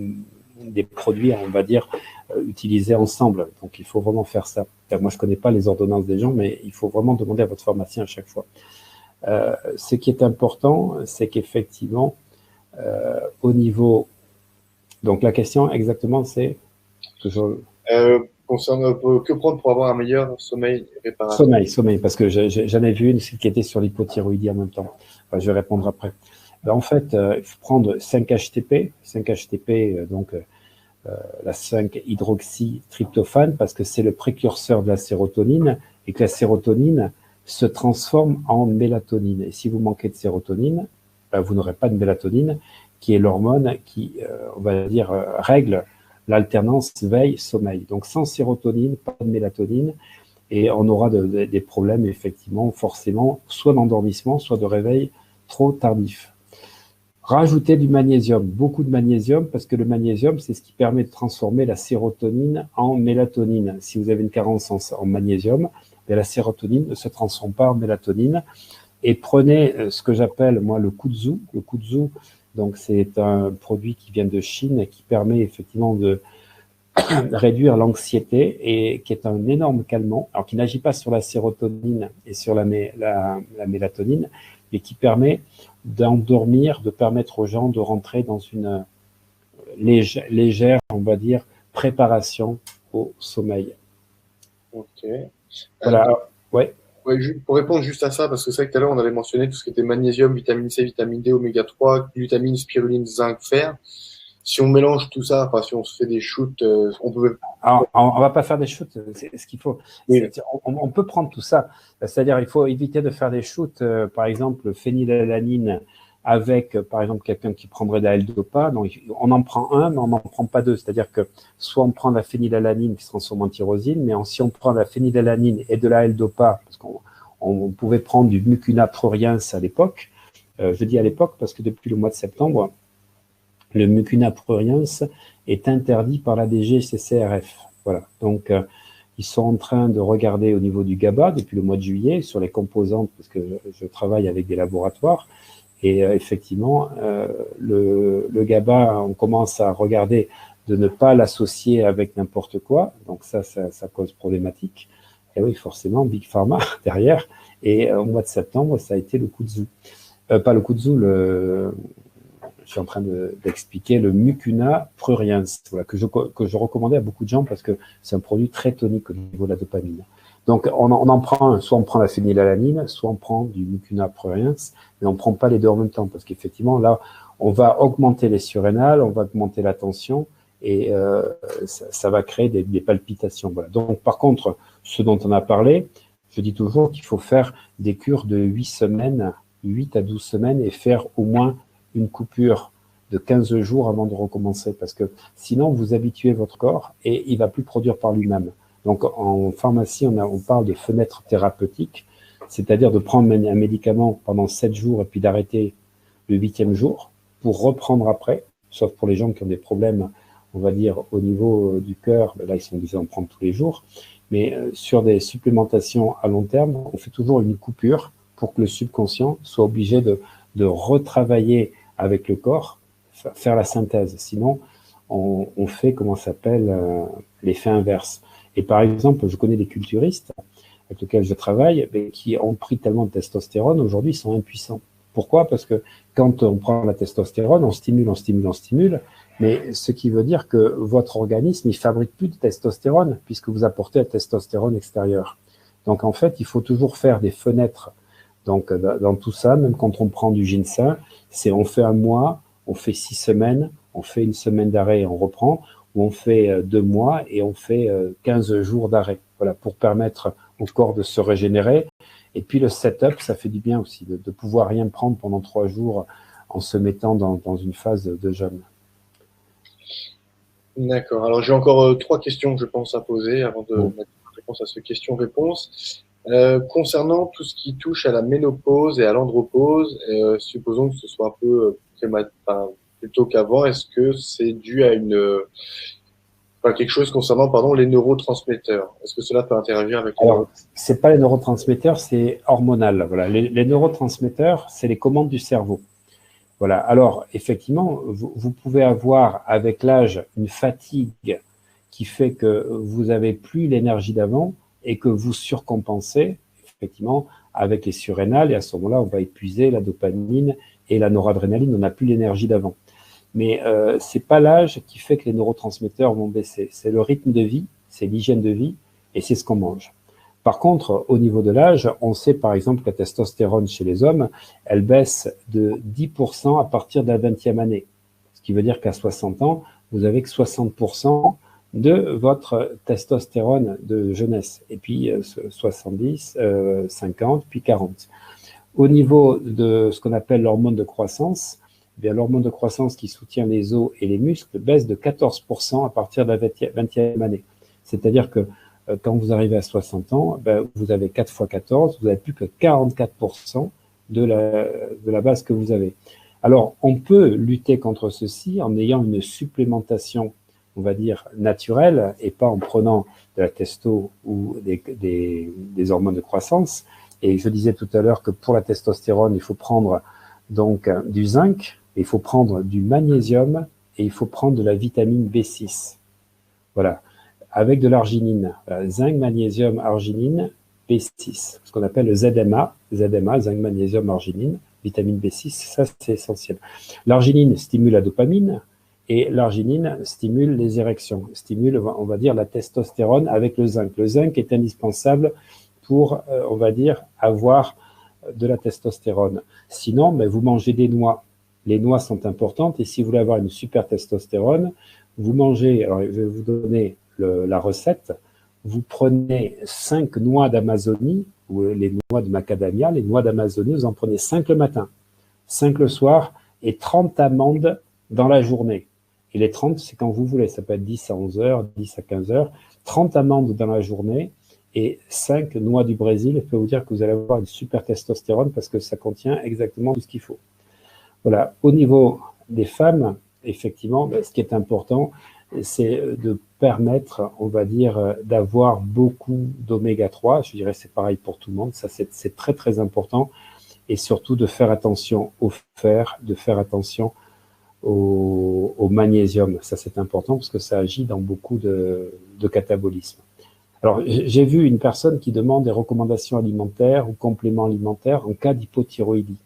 des produits, on va dire, utilisés ensemble. Donc, il faut vraiment faire ça. Moi, je connais pas les ordonnances des gens, mais il faut vraiment demander à votre pharmacien à chaque fois. Ce qui est important, c'est qu'effectivement, au niveau... Donc, la question exactement, c'est... Concernant que prendre pour avoir un meilleur sommeil réparateur? Sommeil, parce que j'en ai vu une qui était sur l'hypothyroïdie en même temps. Enfin, je vais répondre après. En fait, il faut prendre 5-HTP, 5-HTP, donc la 5-hydroxytryptophane, parce que c'est le précurseur de la sérotonine, et que la sérotonine se transforme en mélatonine. Et si vous manquez de sérotonine, ben, vous n'aurez pas de mélatonine, qui est l'hormone qui, on va dire, règle l'alternance veille-sommeil. Donc sans sérotonine, pas de mélatonine, et on aura des problèmes, effectivement, forcément, soit d'endormissement, soit de réveil trop tardif. Rajouter du magnésium, beaucoup de magnésium, parce que le magnésium, c'est ce qui permet de transformer la sérotonine en mélatonine. Si vous avez une carence en magnésium, la sérotonine ne se transforme pas en mélatonine. Et prenez ce que j'appelle, moi, le kudzu. Le kudzu, donc, c'est un produit qui vient de Chine et qui permet effectivement de réduire l'anxiété et qui est un énorme calmant, alors qui n'agit pas sur la sérotonine et sur la mélatonine, mais qui permet d'endormir, de permettre aux gens de rentrer dans une légère, on va dire, préparation au sommeil. Ok. Voilà. Ouais. Ouais, pour répondre juste à ça, parce que c'est vrai que tout à l'heure, on avait mentionné tout ce qui était magnésium, vitamine C, vitamine D, oméga 3, glutamine, spiruline, zinc, fer. Si on mélange tout ça, enfin, si on se fait des shoots, on peut... Alors, on va pas faire des shoots, c'est ce qu'il faut. Oui. On peut prendre tout ça. C'est-à-dire, il faut éviter de faire des shoots, par exemple, phénylalanine avec, par exemple, quelqu'un qui prendrait de la L-Dopa. Donc, on en prend un, mais on n'en prend pas deux. C'est-à-dire que soit on prend de la phénylalanine qui se transforme en tyrosine, mais si on prend de la phénylalanine et de la L-Dopa, parce qu'on pouvait prendre du mucuna pruriens à l'époque, je dis à l'époque parce que depuis le mois de septembre, le mucuna pruriens est interdit par la DGCCRF. Voilà. Donc, ils sont en train de regarder au niveau du GABA depuis le mois de juillet sur les composantes, parce que je travaille avec des laboratoires. Et effectivement, le GABA, on commence à regarder de ne pas l'associer avec n'importe quoi. Donc ça cause problématique. Et oui, forcément, Big Pharma derrière. Et au mois de septembre, ça a été le kudzu. Pas le kudzu, je suis en train d'expliquer le mucuna pruriens, voilà, que je recommandais à beaucoup de gens parce que c'est un produit très tonique au niveau de la dopamine. Donc, on en prend, soit on prend la phénylalanine, soit on prend du mucuna pruriens, mais on ne prend pas les deux en même temps parce qu'effectivement, là, on va augmenter les surrénales, on va augmenter la tension et ça va créer des palpitations. Voilà. Donc, par contre, ce dont on a parlé, je dis toujours qu'il faut faire des cures de 8 semaines, 8 à 12 semaines et faire au moins une coupure de 15 jours avant de recommencer parce que sinon, vous habituez votre corps et il ne va plus produire par lui-même. Donc, en pharmacie, on parle de fenêtre thérapeutique, c'est-à-dire de prendre un médicament pendant 7 jours et puis d'arrêter le 8e jour pour reprendre après, sauf pour les gens qui ont des problèmes, on va dire, au niveau du cœur. Là, ils sont obligés d'en prendre tous les jours. Mais sur des supplémentations à long terme, on fait toujours une coupure pour que le subconscient soit obligé de retravailler avec le corps, faire la synthèse. Sinon, on fait, comment ça s'appelle, l'effet inverse. Et par exemple, je connais des culturistes avec lesquels je travaille, mais qui ont pris tellement de testostérone, aujourd'hui, ils sont impuissants. Pourquoi? Parce que quand on prend la testostérone, on stimule, mais ce qui veut dire que votre organisme, il fabrique plus de testostérone puisque vous apportez la testostérone extérieure. Donc, en fait, il faut toujours faire des fenêtres. Donc, dans tout ça, même quand on prend du ginseng, c'est on fait un mois, on fait 6 semaines, on fait une semaine d'arrêt et on reprend, ou on fait 2 mois et on fait 15 jours d'arrêt. Voilà, pour permettre au corps de se régénérer. Et puis le setup, ça fait du bien aussi, de pouvoir rien prendre pendant 3 jours en se mettant dans une phase de jeûne. D'accord. Alors j'ai encore 3 questions, je pense, à poser avant de mettre une réponse à ces questions-réponses. Concernant tout ce qui touche à la ménopause et à l'andropause, supposons que ce soit un peu plutôt qu'avant, est-ce que c'est dû à quelque chose concernant, les neurotransmetteurs? Est-ce que cela peut interagir avec les Alors, c'est pas les neurotransmetteurs, c'est hormonal. Voilà, les neurotransmetteurs, c'est les commandes du cerveau. Voilà. Alors, effectivement, vous pouvez avoir avec l'âge une fatigue qui fait que vous avez plus l'énergie d'avant et que vous surcompensez, effectivement, avec les surrénales. Et à ce moment-là, on va épuiser la dopamine et la noradrénaline. On n'a plus l'énergie d'avant. Mais c'est pas l'âge qui fait que les neurotransmetteurs vont baisser. C'est le rythme de vie, c'est l'hygiène de vie et c'est ce qu'on mange. Par contre, au niveau de l'âge, on sait par exemple que la testostérone chez les hommes, elle baisse de 10% à partir de la 20e année. Ce qui veut dire qu'à 60 ans, vous avez que 60% de votre testostérone de jeunesse. Et puis 70, 50, puis 40. Au niveau de ce qu'on appelle l'hormone de croissance, eh bien, l'hormone de croissance qui soutient les os et les muscles baisse de 14% à partir de la 20e année. C'est-à-dire que quand vous arrivez à 60 ans, vous avez 4 fois 14, vous n'avez plus que 44% de la base que vous avez. Alors, on peut lutter contre ceci en ayant une supplémentation, on va dire, naturelle, et pas en prenant de la testo ou des hormones de croissance. Et je disais tout à l'heure que pour la testostérone, il faut prendre donc du zinc, il faut prendre du magnésium et il faut prendre de la vitamine B6. Voilà. Avec de l'arginine, zinc, magnésium, arginine, B6, ce qu'on appelle le ZMA, zinc, magnésium, arginine, vitamine B6, ça c'est essentiel. L'arginine stimule la dopamine et l'arginine stimule les érections, stimule, on va dire, la testostérone avec le zinc. Le zinc est indispensable pour, on va dire, avoir de la testostérone. Sinon, vous mangez des noix. Les noix sont importantes et si vous voulez avoir une super testostérone, vous mangez, alors je vais vous donner la recette, vous prenez 5 noix d'Amazonie, ou les noix de macadamia, les noix d'Amazonie, vous en prenez 5 le matin, 5 le soir, et 30 amandes dans la journée. Et les 30, c'est quand vous voulez, ça peut être 10 à 11 heures, 10 à 15 heures, 30 amandes dans la journée, et 5 noix du Brésil. Je peux vous dire que vous allez avoir une super testostérone parce que ça contient exactement tout ce qu'il faut. Voilà. Au niveau des femmes, effectivement, ce qui est important, c'est de permettre, on va dire, d'avoir beaucoup d'oméga 3. Je dirais c'est pareil pour tout le monde. Ça, c'est très, très important. Et surtout de faire attention au fer, de faire attention au magnésium. Ça, c'est important parce que ça agit dans beaucoup de catabolisme. Alors, j'ai vu une personne qui demande des recommandations alimentaires ou compléments alimentaires en cas d'hypothyroïdie.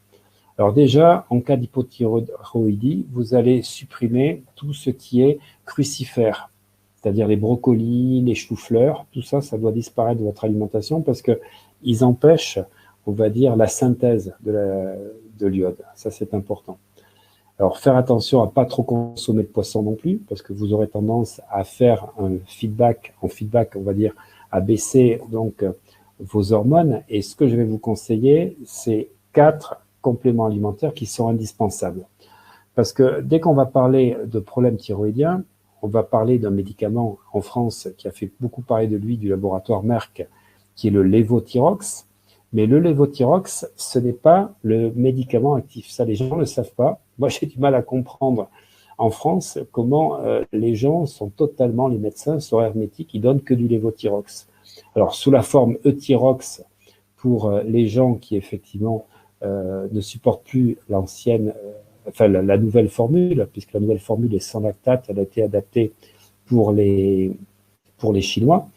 Alors déjà, en cas d'hypothyroïdie, vous allez supprimer tout ce qui est crucifère, c'est-à-dire les brocolis, les choux-fleurs, tout ça, ça doit disparaître de votre alimentation parce que ils empêchent, on va dire, la synthèse de l'iode. Ça, c'est important. Alors, faire attention à pas trop consommer de poisson non plus, parce que vous aurez tendance à faire un feedback, on va dire, à baisser donc vos hormones. Et ce que je vais vous conseiller, c'est 4 compléments alimentaires qui sont indispensables. Parce que dès qu'on va parler de problèmes thyroïdiens, on va parler d'un médicament en France qui a fait beaucoup parler de lui, du laboratoire Merck, qui est le Levothyrox. Mais le Levothyrox, ce n'est pas le médicament actif. Ça, les gens ne le savent pas. Moi, j'ai du mal à comprendre en France comment les gens sont totalement, les médecins sont hermétiques, ils donnent que du Levothyrox. Alors, sous la forme Euthyrox, pour les gens qui, effectivement, ne supportent plus l'ancienne, la nouvelle formule, puisque la nouvelle formule est sans lactate, elle a été adaptée pour les Chinois.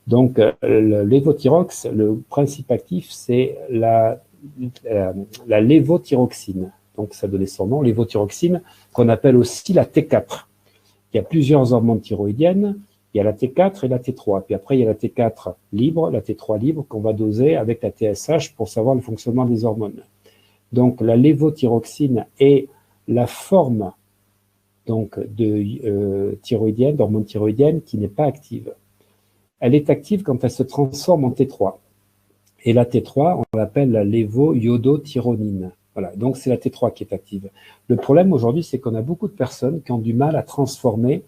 Donc, le Levothyrox, le principe actif, c'est la lévothyroxine. Donc, ça donnait son nom, lévothyroxine, qu'on appelle aussi la T4. Il y a plusieurs hormones thyroïdiennes. Il y a la T4 et la T3. Puis après, il y a la T4 libre, la T3 libre, qu'on va doser avec la TSH pour savoir le fonctionnement des hormones. Donc, la lévothyroxine est la forme donc, de thyroïdienne, d'hormone thyroïdienne qui n'est pas active. Elle est active quand elle se transforme en T3. Et la T3, on l'appelle la lévoiodothyronine. Voilà, donc c'est la T3 qui est active. Le problème aujourd'hui, c'est qu'on a beaucoup de personnes qui ont du mal à transformer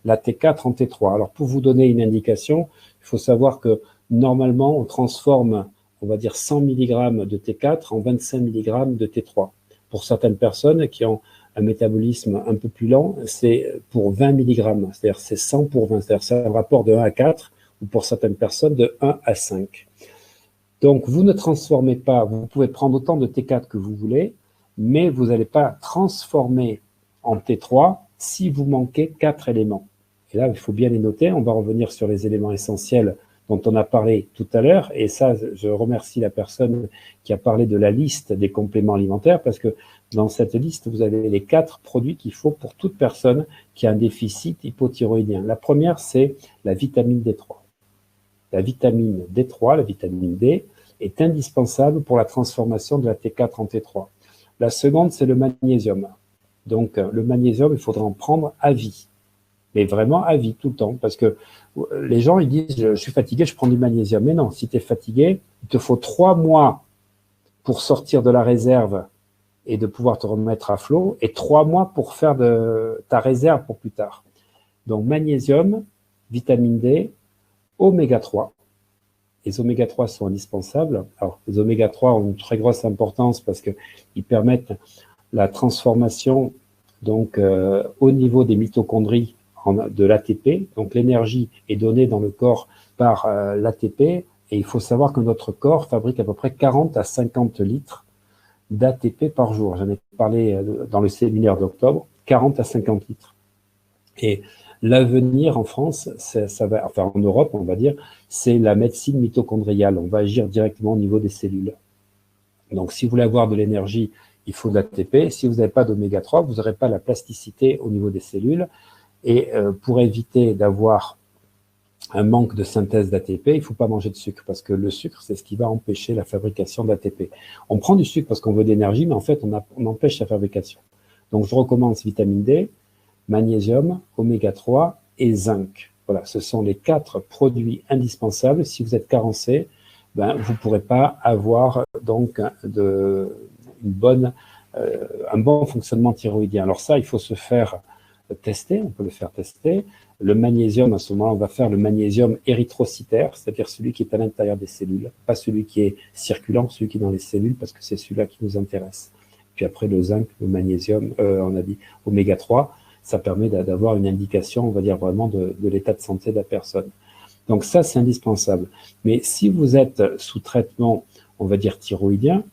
la T4 en T3. Alors pour vous donner une indication, il faut savoir que normalement, on transforme, on va dire 100 mg de T4 en 25 mg de T3. Pour certaines personnes qui ont un métabolisme un peu plus lent, c'est pour 20 mg, c'est-à-dire c'est 100 pour 20, c'est-à-dire c'est un rapport de 1 à 4, ou pour certaines personnes de 1 à 5. Donc, vous ne transformez pas, vous pouvez prendre autant de T4 que vous voulez, mais vous n'allez pas transformer en T3 si vous manquez 4 éléments. Et là, il faut bien les noter, on va revenir sur les éléments essentiels dont on a parlé tout à l'heure, et ça, je remercie la personne qui a parlé de la liste des compléments alimentaires, parce que dans cette liste, vous avez les 4 produits qu'il faut pour toute personne qui a un déficit hypothyroïdien. La première, c'est la vitamine D3. La vitamine D3, la vitamine D, est indispensable pour la transformation de la T4 en T3. La seconde, c'est le magnésium. Donc, le magnésium, il faudra en prendre à vie. Mais vraiment à vie, tout le temps. Parce que les gens, ils disent, je suis fatigué, je prends du magnésium. Mais non, si tu es fatigué, il te faut 3 mois pour sortir de la réserve et de pouvoir te remettre à flot, et 3 mois pour faire de ta réserve pour plus tard. Donc, magnésium, vitamine D, oméga 3. Les oméga 3 sont indispensables. Alors, les oméga 3 ont une très grosse importance parce qu'ils permettent la transformation donc au niveau des mitochondries de l'ATP. Donc, l'énergie est donnée dans le corps par l'ATP, et il faut savoir que notre corps fabrique à peu près 40 à 50 litres d'ATP par jour. J'en ai parlé dans le séminaire d'octobre, 40 à 50 litres. Et l'avenir en France, ça va, enfin en Europe, on va dire, c'est la médecine mitochondriale. On va agir directement au niveau des cellules. Donc, si vous voulez avoir de l'énergie, il faut de l'ATP. Si vous n'avez pas d'oméga 3, vous n'aurez pas la plasticité au niveau des cellules. Et pour éviter d'avoir un manque de synthèse d'ATP, il ne faut pas manger de sucre, parce que le sucre, c'est ce qui va empêcher la fabrication d'ATP. On prend du sucre parce qu'on veut de l'énergie, mais en fait, on empêche la fabrication. Donc, je recommence vitamine D, magnésium, oméga 3 et zinc. Voilà, ce sont les 4 produits indispensables. Si vous êtes carencé, vous ne pourrez pas avoir donc un bon fonctionnement thyroïdien. Alors ça, il faut se faire tester, on peut le faire tester. Le magnésium, à ce moment-là, on va faire le magnésium érythrocytaire, c'est-à-dire celui qui est à l'intérieur des cellules, pas celui qui est circulant, celui qui est dans les cellules, parce que c'est celui-là qui nous intéresse. Puis après, le zinc, le magnésium, on a dit oméga 3. ça permet d'avoir une indication, on va dire vraiment de l'état de santé de la personne. Donc ça, c'est indispensable. Mais si vous êtes sous traitement, on va dire thyroïdien,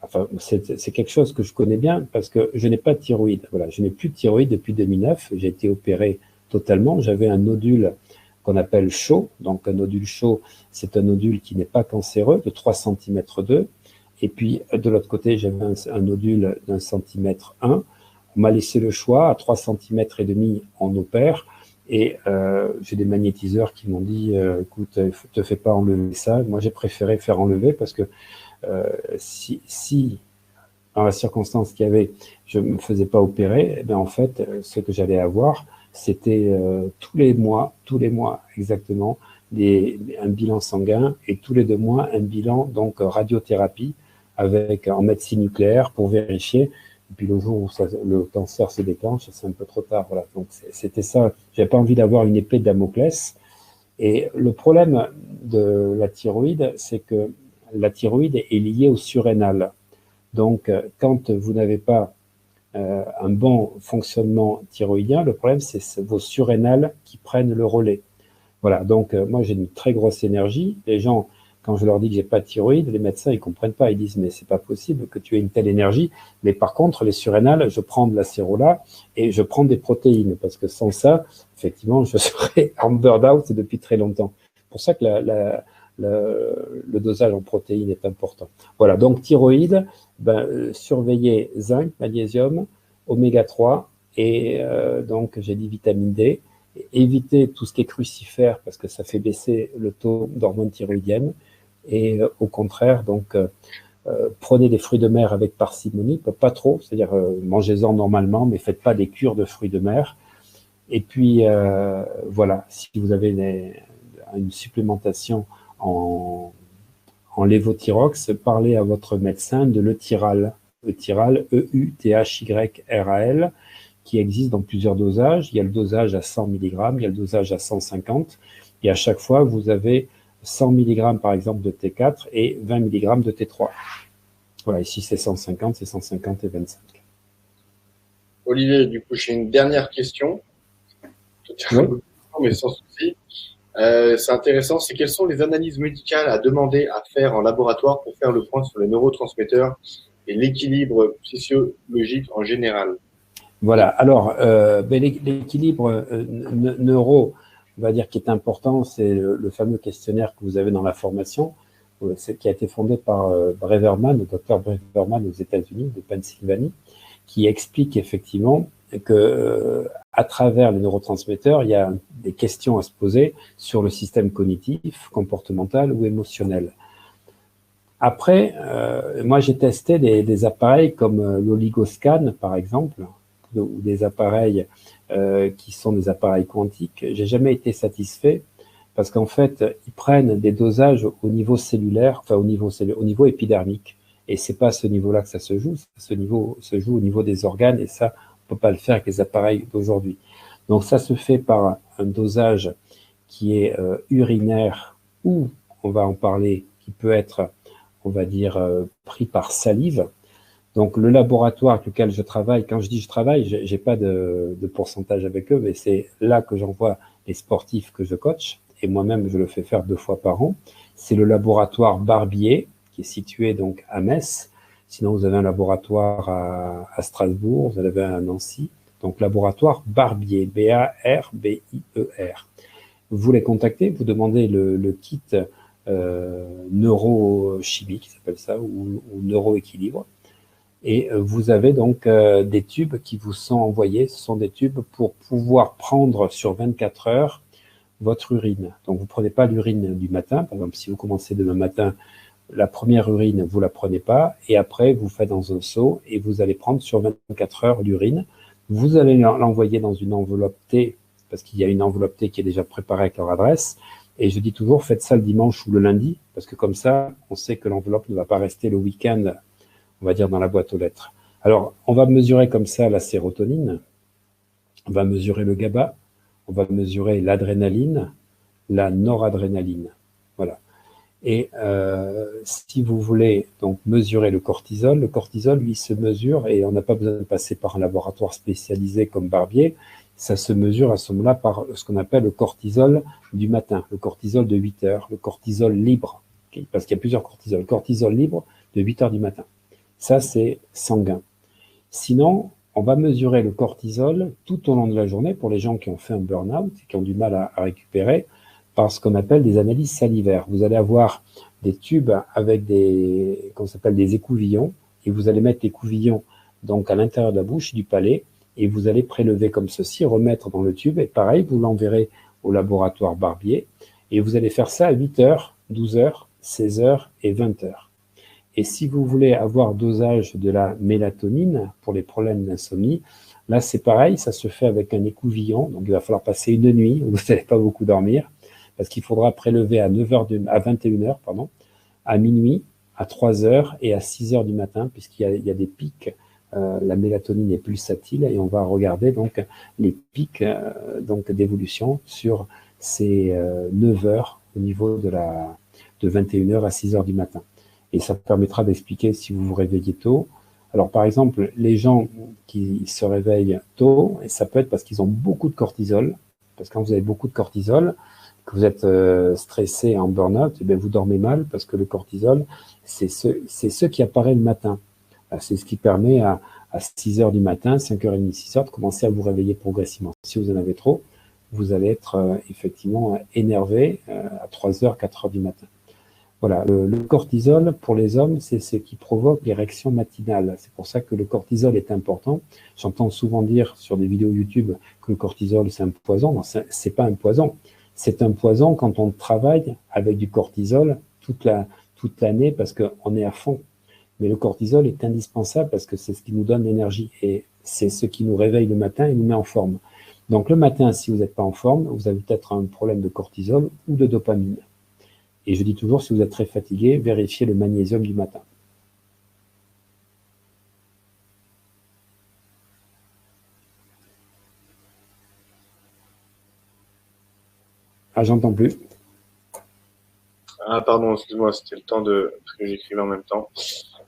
enfin, c'est quelque chose que je connais bien parce que je n'ai pas de thyroïde. Voilà, je n'ai plus de thyroïde depuis 2009. J'ai été opéré totalement. J'avais un nodule qu'on appelle chaud. Donc, un nodule chaud, c'est un nodule qui n'est pas cancéreux, de 3 cm 2. Et puis, de l'autre côté, j'avais un nodule d'1 cm 1. On m'a laissé le choix. À 3 cm et demi, on opère. Et j'ai des magnétiseurs qui m'ont dit, écoute, te fais pas enlever ça. Moi, j'ai préféré faire enlever parce que si dans la circonstance qu'il y avait, je ne me faisais pas opérer, eh bien en fait, ce que j'allais avoir, c'était tous les mois exactement, un bilan sanguin et tous les 2 mois un bilan donc radiothérapie avec en médecine nucléaire pour vérifier. Et puis le jour où le cancer se déclenche, c'est un peu trop tard. Voilà. Donc c'était ça. J'avais pas envie d'avoir une épée de Damoclès. Et le problème de la thyroïde, c'est que la thyroïde est liée au surrénal. Donc, quand vous n'avez pas un bon fonctionnement thyroïdien, le problème, c'est vos surrénales qui prennent le relais. Voilà, donc moi, j'ai une très grosse énergie. Les gens, quand je leur dis que j'ai pas de thyroïde, les médecins, ils comprennent pas. Ils disent, mais c'est pas possible que tu aies une telle énergie. Mais par contre, les surrénales, je prends de l'acérola et je prends des protéines parce que sans ça, effectivement, je serais en burn-out depuis très longtemps. C'est pour ça que le dosage en protéines est important. Voilà, donc thyroïde, surveillez zinc, magnésium, oméga 3 et donc j'ai dit vitamine D. Évitez tout ce qui est crucifère parce que ça fait baisser le taux d'hormones thyroïdiennes et au contraire, donc prenez des fruits de mer avec parcimonie, pas trop, c'est-à-dire mangez-en normalement, mais faites pas des cures de fruits de mer. Et puis voilà, si vous avez une supplémentation en lévothyrox, parlez à votre médecin de l'Euthyral, EUTHYRAL, qui existe dans plusieurs dosages. Il y a le dosage à 100 mg, il y a le dosage à 150, et à chaque fois, vous avez 100 mg par exemple de T4 et 20 mg de T3. Voilà, ici c'est 150, c'est 150 et 25. Olivier, du coup, j'ai une dernière question. Oui. Mais sans souci. C'est intéressant, c'est quelles sont les analyses médicales à demander à faire en laboratoire pour faire le point sur les neurotransmetteurs et l'équilibre physiologique en général? Voilà, alors l'équilibre neuro, on va dire, qui est important, c'est le fameux questionnaire que vous avez dans la formation, qui a été fondé par Braverman, le docteur Braverman aux États-Unis, de Pennsylvanie, qui explique effectivement que à travers les neurotransmetteurs, il y a des questions à se poser sur le système cognitif, comportemental ou émotionnel. Après, moi j'ai testé des appareils comme l'oligoscan par exemple, ou des appareils qui sont des appareils quantiques. J'ai jamais été satisfait parce qu'en fait, ils prennent des dosages au niveau cellulaire, enfin au niveau épidermique. Et c'est pas à ce niveau-là que ça se joue. Ce niveau se joue au niveau des organes et ça, on peut pas le faire avec les appareils d'aujourd'hui. Donc ça se fait par un dosage qui est urinaire ou, on va en parler, qui peut être, on va dire, pris par salive. Donc le laboratoire avec lequel je travaille, quand je dis je travaille, j'ai pas de pourcentage avec eux, mais c'est là que j'envoie les sportifs que je coach, et moi-même je le fais faire 2 fois par an. C'est le laboratoire Barbier, qui est situé donc à Metz. Sinon vous avez un laboratoire à Strasbourg, vous en avez un à Nancy. Donc laboratoire Barbier, B-A-R-B-I-E-R. Vous les contactez, vous demandez le kit neurochimie, qui s'appelle ça, ou neuroéquilibre. Et vous avez donc des tubes qui vous sont envoyés. Ce sont des tubes pour pouvoir prendre sur 24 heures votre urine. Donc, vous prenez pas l'urine du matin. Par exemple, si vous commencez demain matin, la première urine, vous la prenez pas. Et après, vous faites dans un seau et vous allez prendre sur 24 heures l'urine. Vous allez l'envoyer dans une enveloppe T, parce qu'il y a une enveloppe T qui est déjà préparée avec leur adresse. Et je dis toujours, faites ça le dimanche ou le lundi, parce que comme ça, on sait que l'enveloppe ne va pas rester le week-end, on va dire, dans la boîte aux lettres. Alors, on va mesurer comme ça la sérotonine, on va mesurer le GABA, on va mesurer l'adrénaline, la noradrénaline. Voilà. Et si vous voulez donc mesurer le cortisol, lui, se mesure, et on n'a pas besoin de passer par un laboratoire spécialisé comme Barbier, ça se mesure à ce moment-là par ce qu'on appelle le cortisol du matin, le cortisol de 8 heures, le cortisol libre, parce qu'il y a plusieurs cortisols. Le cortisol libre de 8 heures du matin. Ça, c'est sanguin. Sinon, on va mesurer le cortisol tout au long de la journée pour les gens qui ont fait un burn-out et qui ont du mal à récupérer par ce qu'on appelle des analyses salivaires. Vous allez avoir des tubes avec qu'on s'appelle des écouvillons, et vous allez mettre l'écouvillon donc à l'intérieur de la bouche, du palais, et vous allez prélever comme ceci, remettre dans le tube, et pareil, vous l'enverrez au laboratoire Barbier, et vous allez faire ça à 8 heures, 12 heures, 16 heures et 20 heures. Et si vous voulez avoir dosage de la mélatonine pour les problèmes d'insomnie, là c'est pareil, ça se fait avec un écouvillon, donc il va falloir passer une nuit où vous n'allez pas beaucoup dormir, parce qu'il faudra prélever à 21h, à minuit, à 3 heures et à 6 heures du matin, puisqu'il y a des pics, la mélatonine est pulsatile, et on va regarder donc les pics donc d'évolution sur ces 9 heures au niveau de 21h à 6 heures du matin. Et ça permettra d'expliquer si vous vous réveillez tôt. Alors, par exemple, les gens qui se réveillent tôt, et ça peut être parce qu'ils ont beaucoup de cortisol, parce que quand vous avez beaucoup de cortisol, que vous êtes stressé en burn-out, eh bien vous dormez mal, parce que le cortisol, c'est ce qui apparaît le matin. C'est ce qui permet à 6 heures du matin, 5h30, 6 heures, de commencer à vous réveiller progressivement. Si vous en avez trop, vous allez être effectivement énervé à 3 heures, 4 heures du matin. Voilà, le cortisol, pour les hommes, c'est ce qui provoque l'érection matinale. C'est pour ça que le cortisol est important. J'entends souvent dire sur des vidéos YouTube que le cortisol, c'est un poison. Non, c'est pas un poison. C'est un poison quand on travaille avec du cortisol toute l'année parce qu'on est à fond. Mais le cortisol est indispensable parce que c'est ce qui nous donne l'énergie et c'est ce qui nous réveille le matin et nous met en forme. Donc le matin, si vous n'êtes pas en forme, vous avez peut-être un problème de cortisol ou de dopamine. Et je dis toujours, si vous êtes très fatigué, vérifiez le magnésium du matin. Ah, j'entends plus. Ah, pardon, excuse-moi, c'était le temps parce que j'écrivais en même temps.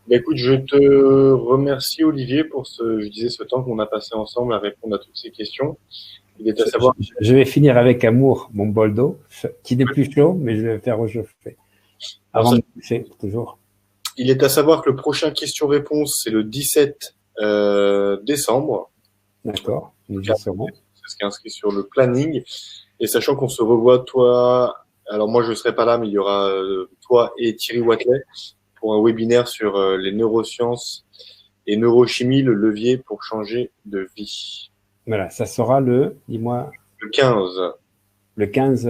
Bah, écoute, je te remercie, Olivier, pour ce temps qu'on a passé ensemble à répondre à toutes ces questions. Il est à savoir. Je vais finir avec amour mon bol d'eau, qui n'est plus chaud, mais je vais le faire réchauffer. Avant de coucher, toujours. Il est à savoir que le prochain question-réponse, c'est le 17 décembre. D'accord. C'est ce qui est inscrit sur le planning. Et sachant qu'on se revoit, toi, alors moi je ne serai pas là, mais il y aura toi et Thierry Watley pour un webinaire sur les neurosciences et neurochimie, le levier pour changer de vie. Voilà, ça sera dis-moi. Le 15. Le 15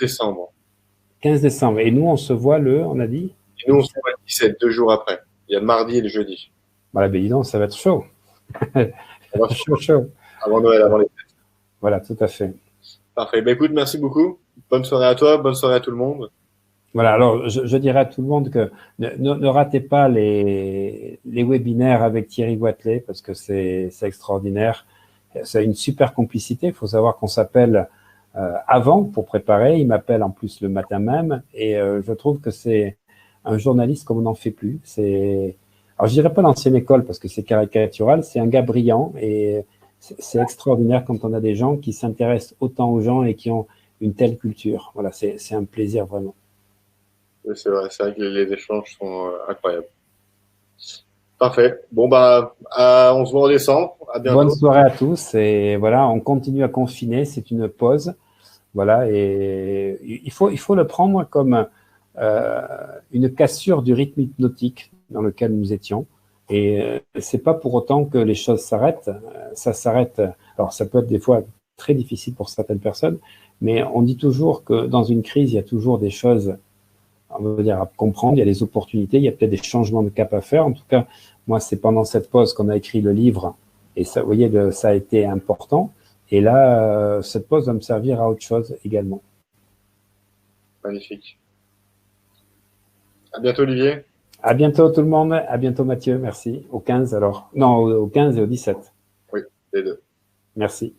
décembre. 15 décembre. Et nous, on se voit on a dit? Et nous, on se voit le 17, 2 jours après. Il y a le mardi et le jeudi. Voilà, ben dis donc, ça va être chaud. chaud. Avant Noël, avant les fêtes. Voilà, tout à fait. Parfait. Ben, écoute, merci beaucoup. Bonne soirée à toi, bonne soirée à tout le monde. Voilà, alors je dirais à tout le monde que ne ratez pas les webinaires avec Thierry Watley parce que c'est extraordinaire. C'est une super complicité. Il faut savoir qu'on s'appelle avant pour préparer. Il m'appelle en plus le matin même et je trouve que c'est un journaliste comme on n'en fait plus. Alors je dirais pas l'ancienne école parce que c'est caricatural. C'est un gars brillant et c'est extraordinaire quand on a des gens qui s'intéressent autant aux gens et qui ont une telle culture. Voilà, c'est un plaisir vraiment. Oui, c'est vrai que les échanges sont incroyables. Parfait. Bon, bah, on se voit en décembre. À bientôt. Bonne soirée à tous. Et voilà, on continue à confiner. C'est une pause. Voilà. Et il faut le prendre comme une cassure du rythme hypnotique dans lequel nous étions. Et c'est pas pour autant que les choses s'arrêtent. Ça s'arrête. Alors, ça peut être des fois très difficile pour certaines personnes, mais on dit toujours que dans une crise, il y a toujours des choses, on va dire, à comprendre. Il y a des opportunités. Il y a peut-être des changements de cap à faire. En tout cas, moi, c'est pendant cette pause qu'on a écrit le livre. Et ça, vous voyez, ça a été important. Et là, cette pause va me servir à autre chose également. Magnifique. À bientôt, Olivier. À bientôt, tout le monde. À bientôt, Mathieu. Merci. Au 15, alors. Non, au 15 et au 17. Oui, les deux. Merci.